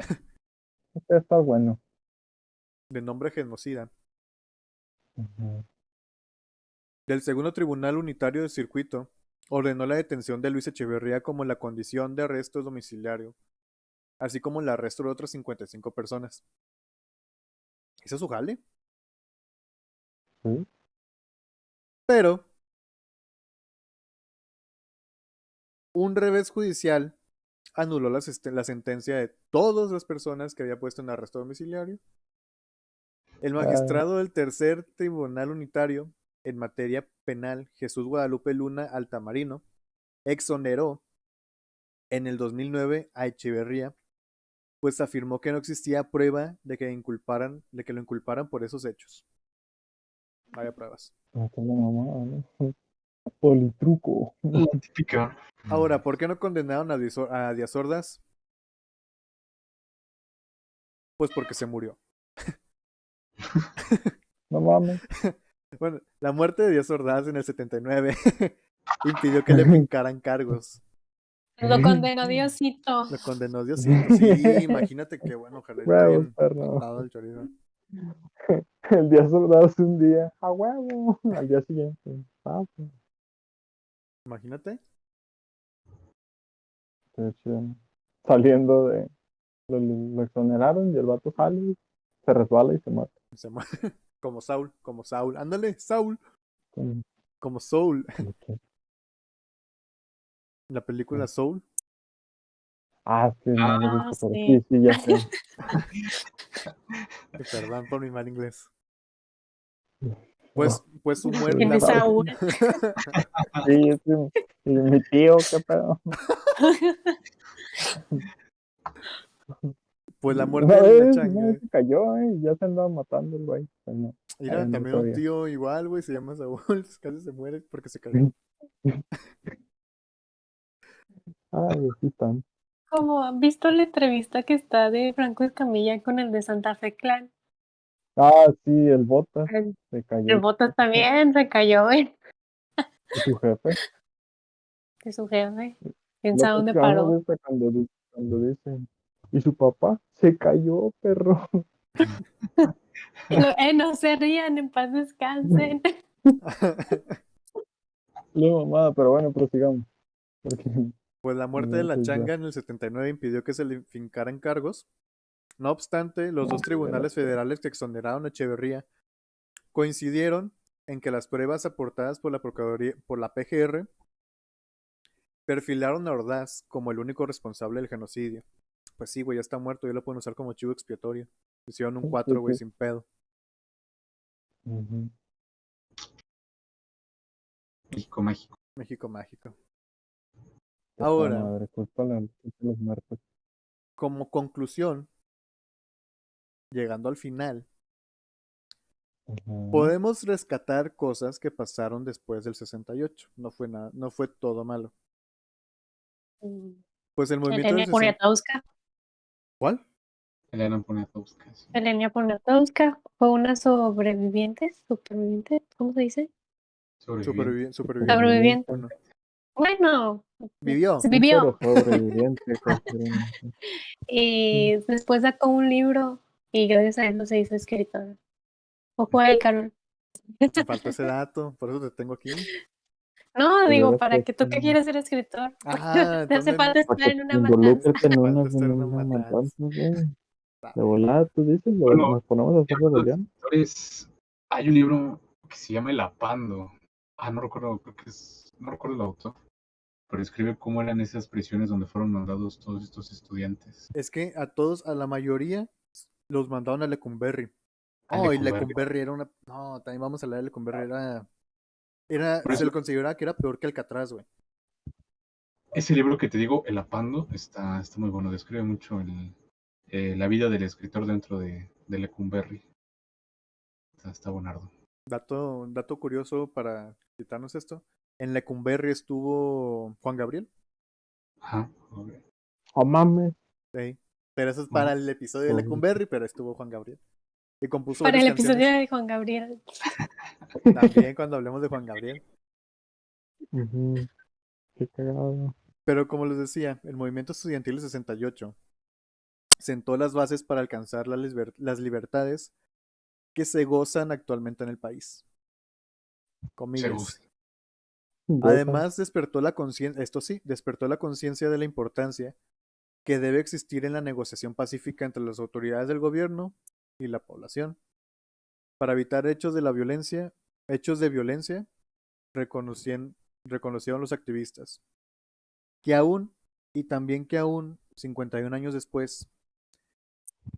Este está bueno. De nombre genocida, Ujú. del segundo tribunal unitario del circuito, ordenó la detención de Luis Echeverría como la condición de arresto domiciliario, así como el arresto de otras 55 personas. ¿Hizo su jale? Sí. Pero un revés judicial anuló la sentencia de todas las personas que había puesto en arresto domiciliario. El Ah, magistrado del Tercer Tribunal Unitario en materia penal, Jesús Guadalupe Luna Altamarino, exoneró en el 2009 a Echeverría, pues afirmó que no existía prueba de que lo inculparan por esos hechos. No había pruebas. esta es la mamada, ¿no? Politruco. La típica. Ahora, ¿por qué no condenaron a Díaz Ordaz? Pues porque se murió. No mames. Bueno, la muerte de Díaz Ordaz en el 79 impidió que le fincaran cargos. Lo condenó Diosito. Lo condenó Diosito. Sí, imagínate que bueno, ojalá está Huevos, bien perro. atado el chorizo. El día soldado es un día. A huevo. Al día siguiente. Ah, pues, Imagínate. qué chido. Saliendo de. Lo exoneraron y el vato sale, se resbala y se mata. Se muere. Como Saul. Ándale, Saul. Con- Como Soul. con- La película Soul. Ah, sí, no lo he Ah, visto, pero sí. sí, sí, ya sé. Perdón por mi mal inglés. Pues su Sí, muerte. ¿Quién es ¿sabes? Saúl? Sí, sí, y mi tío, qué pedo. Pues la muerte Una de la vez changa. se cayó, y ya se andaba matando el güey. Pues no, Mira, ahí anda también un todavía. tío igual, güey, se llama Saúl. Casi se muere porque se cayó. Ay, así están. Como han visto la entrevista que está de Franco Escamilla con el de Santa Fe Clan. Ah, sí, el Botas El, se cayó. el Botas también se cayó, güey, Y su jefe. de su jefe. ¿Quién Lo sabe que dónde más me paró? gusta cuando dicen, y su papá se cayó, perro. No se rían, en paz descansen. La mamada, pero bueno, prosigamos. Porque Pues la muerte de no, la pues ya. changa en el 79 impidió que se le fincaran cargos. No obstante, los dos tribunales federales que exoneraron a Echeverría coincidieron en que las pruebas aportadas por la Procuraduría, por la PGR, perfilaron a Ordaz como el único responsable del genocidio. Pues sí, güey, ya está muerto, ya lo pueden usar como chivo expiatorio. Hicieron un Sí, 4, güey, sí. sin pedo. Ujú. México, México. México mágico. Qué toda Ahora, madre, culpa de los muertos. como conclusión, llegando al final, Ajá. podemos rescatar cosas que pasaron después del 68. No fue nada, no fue todo malo. Pues el movimiento del Elenia 60. Poniatowska. ¿Cuál? Elena Poniatowska. Sí. Elenia Poniatowska fue una superviviente, ¿cómo se dice? Sobreviviente. Superviviente. Sobreviviente. Bueno, Bueno, vivió. se Pero vivió. sobreviviente, cualquiera. Y después sacó un libro y gracias a eso se hizo escritora. Ojo ahí, Carol. Me faltó ese dato, por eso te tengo aquí. No, digo, Hubieras para que puesto, tú que quieres ser escritor. Ah, Te hace falta para estar que en te una matanza. involucres en falta estar en una una matanza. matanza, güey. Ah, De volada, tú dices, Bueno, nos ponemos a hacer hablando de rebelión. escritores, hay un libro que se llama El Apando. No recuerdo, creo que es, no recuerdo el autor, pero escribe cómo eran esas prisiones donde fueron mandados todos estos estudiantes es que a todos, a la mayoría, los mandaron a Lecumberri. a Oh, y Lecumberri. Lecumberri era una. No, también vamos a hablar de Lecumberri. Por Se eso, le consideraba que era peor que Alcatraz, güey. ese libro que te digo, El Apando, está muy bueno. Describe mucho la vida del escritor dentro de Lecumberri. Está buenardo. Dato curioso para quitarnos esto. En Lecumberri estuvo Juan Gabriel. Ajá. Ok. Oh, mames. Sí. Pero eso es Bueno, para el episodio de Pobre. Lecumberri, pero estuvo Juan Gabriel. Y compuso Para varias el episodio canciones. de Juan Gabriel. También cuando hablemos de Juan Gabriel. Ujú. Qué cagado. Pero como les decía, el movimiento estudiantil del 68 sentó las bases para alcanzar las libertades que se gozan actualmente en el país. se Comillas. gusta. Además, despertó la conciencia de la importancia que debe existir en la negociación pacífica entre las autoridades del gobierno y la población. Para evitar hechos de violencia, reconocieron los activistas. Que aún, 51 años después,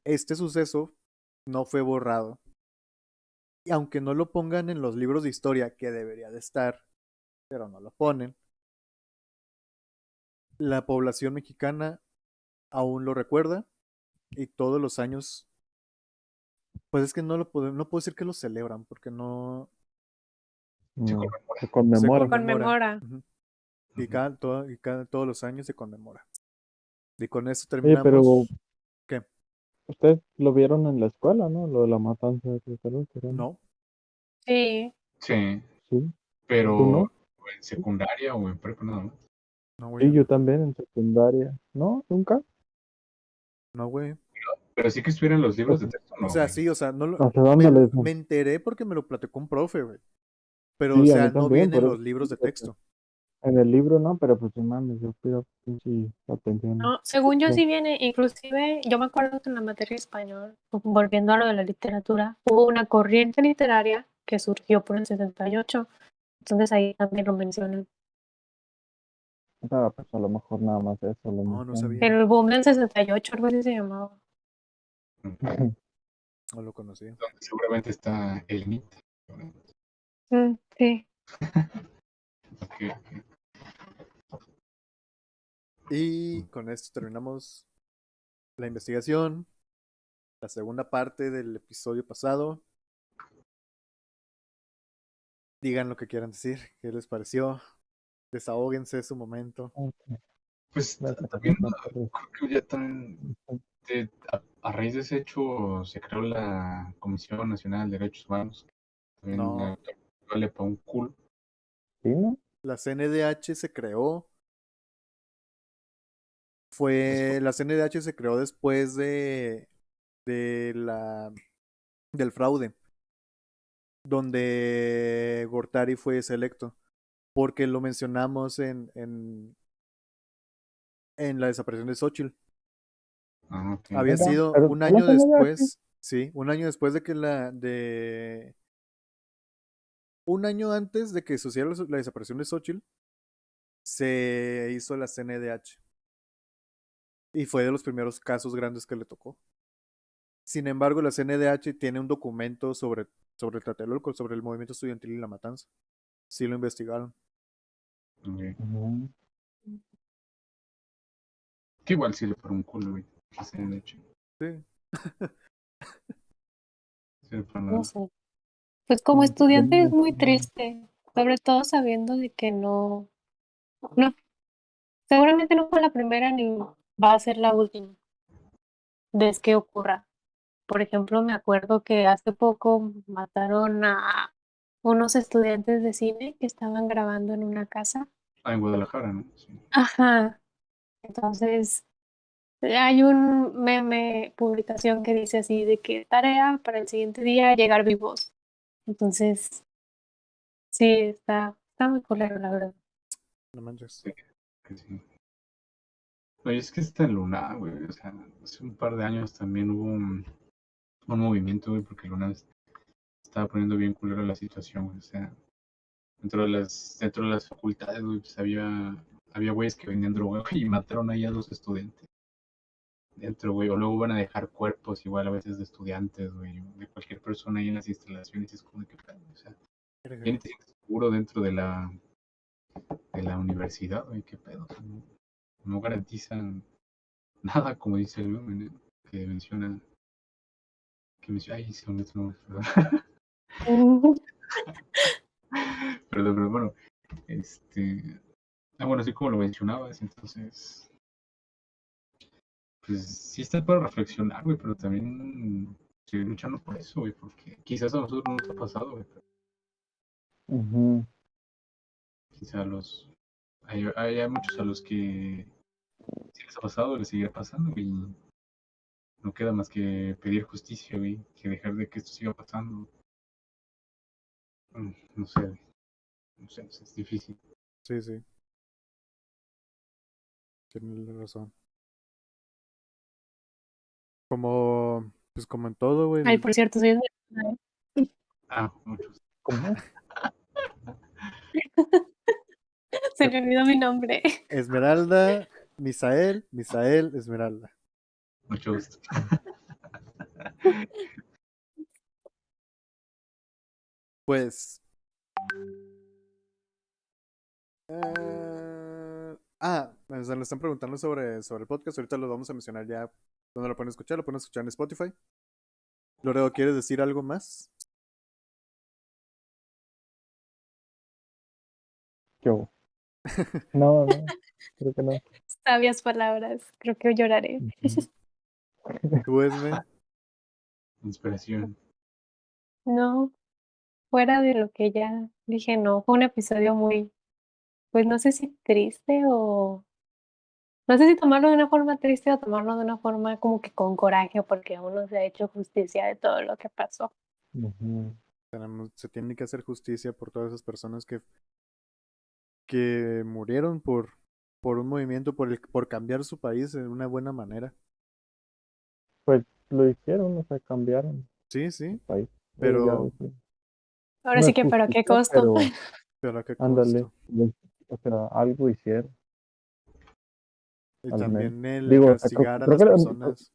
este suceso no fue borrado. Y aunque no lo pongan en los libros de historia, que debería de estar, pero no lo ponen, la población mexicana aún lo recuerda y todos los años, pues es que no puedo decir que lo celebran, porque no Se No, conmemora. se se conmemora. Conmemora. Ujú. Ujú. Todos los años se conmemora. Y con eso Oye, pero terminamos. ¿Qué? ustedes lo vieron en la escuela, ¿no? Lo de la matanza de Querétaro, ¿no? No, Sí. Sí, Sí, tú pero no. en secundaria o en prepa nada más. no, güey, Sí, yo yo no. también en secundaria. ¿No? ¿Nunca? No, güey. Pero sí que estuviera en los O libros de sea, texto, O no, sea, güey. sí, o sea, no ¿hasta dónde les me enteré porque me lo platicó un profe, güey. Pero, o Sí, a sea, mí no también, viene en por los eso. libros de texto. En el libro no, pero pues sí, mames, yo pido pinche atención. No, según yo No. sí viene, inclusive yo me acuerdo que en la materia de español, volviendo a lo de la literatura, hubo una corriente literaria que surgió por el 68, entonces ahí también lo mencionan. Ah, pues a lo mejor nada más eso lo No, no menciono. sabía. El boom del 68, algo así se llamaba. Ujú. No lo conocía. Donde seguramente está el NIT. Sí. Ok, ok. Y con esto terminamos la investigación, la segunda parte del episodio pasado. Digan lo que quieran decir, qué les pareció. Desahóguense, es su momento. Pues Gracias, también Marcos. creo que ya también a raíz de ese hecho se creó la Comisión Nacional de Derechos Humanos. También No, vale para un culo. ¿Sí, no? la CNDH se creó. Después, La CNDH se creó después de del fraude, donde Gortari fue selecto, porque lo mencionamos en la desaparición de Xochitl. ok. Había Venga, sido pero un ¿tú la año CNDH? después, sí, un año después de que un año antes de que sucediera la desaparición de Xochitl, se hizo la CNDH. Y fue de los primeros casos grandes que le tocó. Sin embargo, la CNDH tiene un documento sobre Tlatelolco, sobre el movimiento estudiantil y la matanza. Sí lo investigaron. Ok. Ujú. Que igual sirve para un culo, güey. Así de hecho. Sí. Sirve para No nada. sé. Pues como Yo estudiante me es muy imagino. triste, sobre todo sabiendo de que no, seguramente no fue la primera ni va a ser la última vez que ocurra. Por ejemplo, me acuerdo que hace poco mataron a unos estudiantes de cine que estaban grabando en una casa. Ah, en Guadalajara, ¿no? Sí. Ajá. Entonces, hay un meme, publicación que dice así de que tarea para el siguiente día llegar vivos. Entonces, sí, está muy culero, la verdad. No manches. Sí, que sí. Oye, es que está en Luna, güey. O sea, hace un par de años también hubo un movimiento, güey, porque Luna estaba poniendo bien culero la situación, güey. O sea, dentro de las facultades, güey, pues había güeyes que vendían droga, güey, y mataron ahí a 2 estudiantes dentro, güey. O luego van a dejar cuerpos igual a veces de estudiantes, güey, o de cualquier persona ahí en las instalaciones. Y es como de que, o sea, ya ni te sientes seguro dentro de la universidad, güey, qué pedo. O sea, no garantizan nada, como dice el meme, ¿no? Que menciona, ay, se me olvidó, perdón. Pero bueno, bueno, así como lo mencionabas, entonces, pues sí está para reflexionar, güey, pero también seguir luchando por eso, güey, porque quizás a nosotros no nos ha pasado, güey, pero Ujú. quizás hay muchos a los que sí les ha pasado, les seguirá pasando, güey, y no queda más que pedir justicia, güey, que dejar de que esto siga pasando. No sé, güey, no sé, es difícil. Sí, sí. Tienes razón. Pues como en todo, güey. Ay, por cierto, soy de Guadalajara. Muchos. ¿Cómo? Se me olvidó mi nombre. Esmeralda, Misael, Esmeralda. Mucho gusto. Pues. O sea, lo están preguntando sobre el podcast. Ahorita lo vamos a mencionar ya. ¿Dónde lo pueden escuchar? Lo pueden escuchar en Spotify. Loredo, ¿quieres decir algo más? ¿Qué hubo? No, creo que no. Sabias palabras. Creo que lloraré. Ujú. ¿Tú, Esme? Inspiración. No, fuera de lo que ya dije, no. Fue un episodio muy, pues no sé si triste o... No sé si tomarlo de una forma triste o tomarlo de una forma como que con coraje porque aún no se ha hecho justicia de todo lo que pasó. Ujú. Se tiene que hacer justicia por todas esas personas que murieron por un movimiento, por cambiar su país de una buena manera. Pues lo hicieron, o sea, cambiaron Sí, el sí, país. Ya pero, ves, Ahora no sí es que, pero ¿a qué justicia, costo? pero ¿a qué ándale, costo? o sea, algo hicieron, Y al menos. también el Digo, o sea, castigar a creo las que, personas.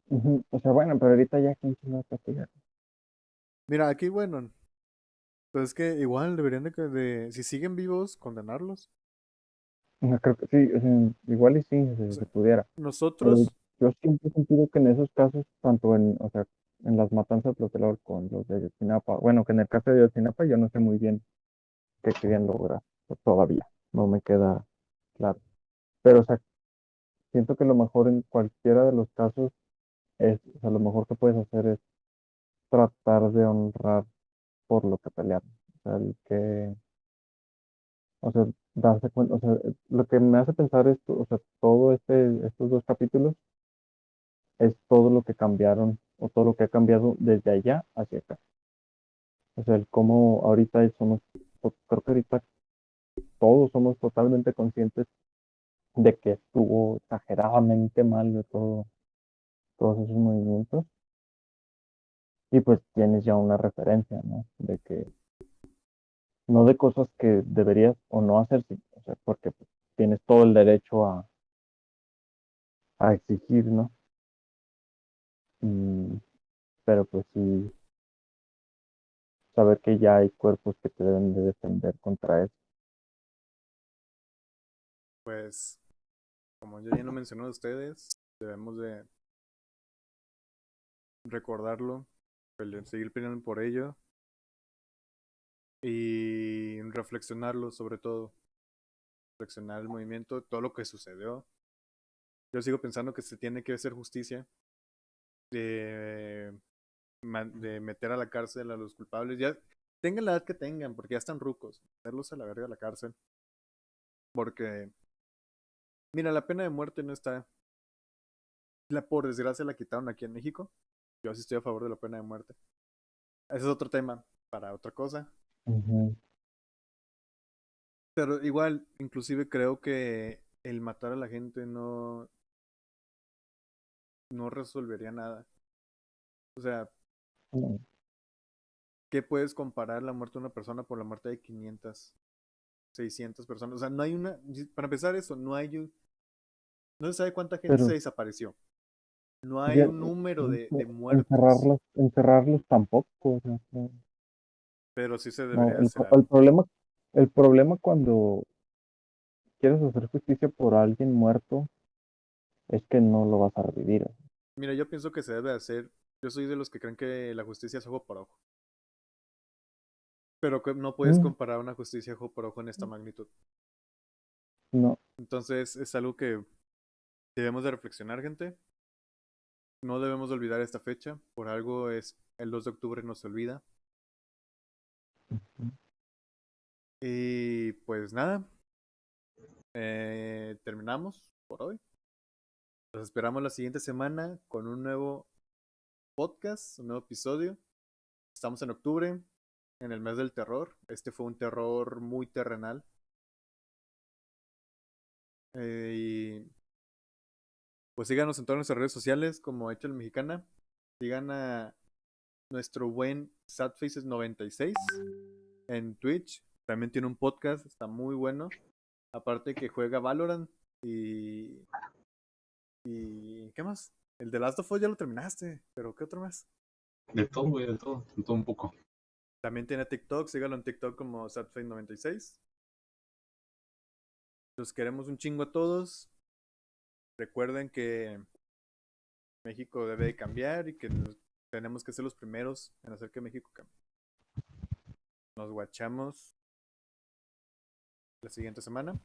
ujú, o sea, bueno, pero ahorita ya quién se va a castigar. Mira, aquí, bueno, pues es que igual deberían si siguen vivos, condenarlos. No, creo que sí, o sea, igual y sí, O se sea, pudiera. Pero nosotros, yo siempre he sentido que en esos casos, tanto en, o sea, en las matanzas de Tlatelolco con los de Ayotzinapa, bueno, que en el caso de Ayotzinapa yo no sé muy bien qué querían lograr, todavía, no me queda claro. Pero, o sea, siento que lo mejor en cualquiera de los casos es, o sea, lo mejor que puedes hacer es tratar de honrar por lo que pelearon. O sea, o sea, darse cuenta, o sea, lo que me hace pensar esto, o sea, estos dos capítulos es todo lo que cambiaron o todo lo que ha cambiado desde allá hacia acá. O sea, el cómo ahorita somos, creo que ahorita todos somos totalmente conscientes de que estuvo exageradamente mal de todos esos movimientos y pues tienes ya una referencia, ¿no? De que no de cosas que deberías o no hacer, o sea, porque pues, tienes todo el derecho a exigir, ¿no? Y, pero pues sí, saber que ya hay cuerpos que te deben de defender contra eso. pues, como yo ya lo mencioné a ustedes, debemos de recordarlo, seguir peleando por ello y reflexionarlo sobre todo, reflexionar el movimiento, todo lo que sucedió. Yo sigo pensando que se tiene que hacer justicia de, de meter a la cárcel a los culpables, ya tengan la edad que tengan, porque ya están rucos, meterlos a la verga a la cárcel, porque, mira, la pena de muerte no está, por desgracia la quitaron aquí en México, yo sí estoy a favor de la pena de muerte. Ese es otro tema para otra cosa. Ujú. Pero igual, inclusive creo que el matar a la gente no resolvería nada. O sea, No, ¿qué puedes comparar la muerte de una persona por la muerte de 500, 600 personas? O sea, no hay para empezar eso, no se sabe cuánta gente se pero desapareció. No hay ya, un número de muertos, encerrarlos tampoco, o sea, no, pero sí se no, debería hacer algo. el problema cuando quieres hacer justicia por alguien muerto es que no lo vas a revivir. Mira, yo pienso que se debe hacer, yo soy de los que creen que la justicia es ojo por ojo, pero que no puedes Mm, comparar una justicia ojo por ojo en esta magnitud. no, Entonces es algo que debemos de reflexionar, gente. No debemos de olvidar esta fecha. Por algo es el 2 de octubre no se olvida. Y pues nada, terminamos por hoy. Los esperamos la siguiente semana con un nuevo podcast, un nuevo episodio. Estamos en octubre, en el mes del terror. Este fue un terror muy terrenal. Y pues síganos en todas nuestras redes sociales como Hecho el Mexicana. Sigan a nuestro buen Sadfaces96 en Twitch. También tiene un podcast, está muy bueno. Aparte que juega Valorant y ¿qué más? El de Last of Us ya lo terminaste, pero ¿qué otro más? De todo, güey, de todo un poco. También tiene TikTok, sígalo en TikTok como Sadface96. Los queremos un chingo a todos. Recuerden que México debe de cambiar y que tenemos que ser los primeros en hacer que México cambie. Nos guachamos la siguiente semana.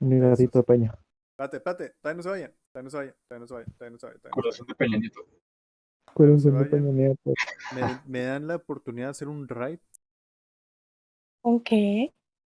Un higadito de peña. Pate, todavía no se vayan. Corazón de Peña Nieto. Acuérdense se de vayan. Peña Nieto. Me dan la oportunidad de hacer un raid. ¿Con qué?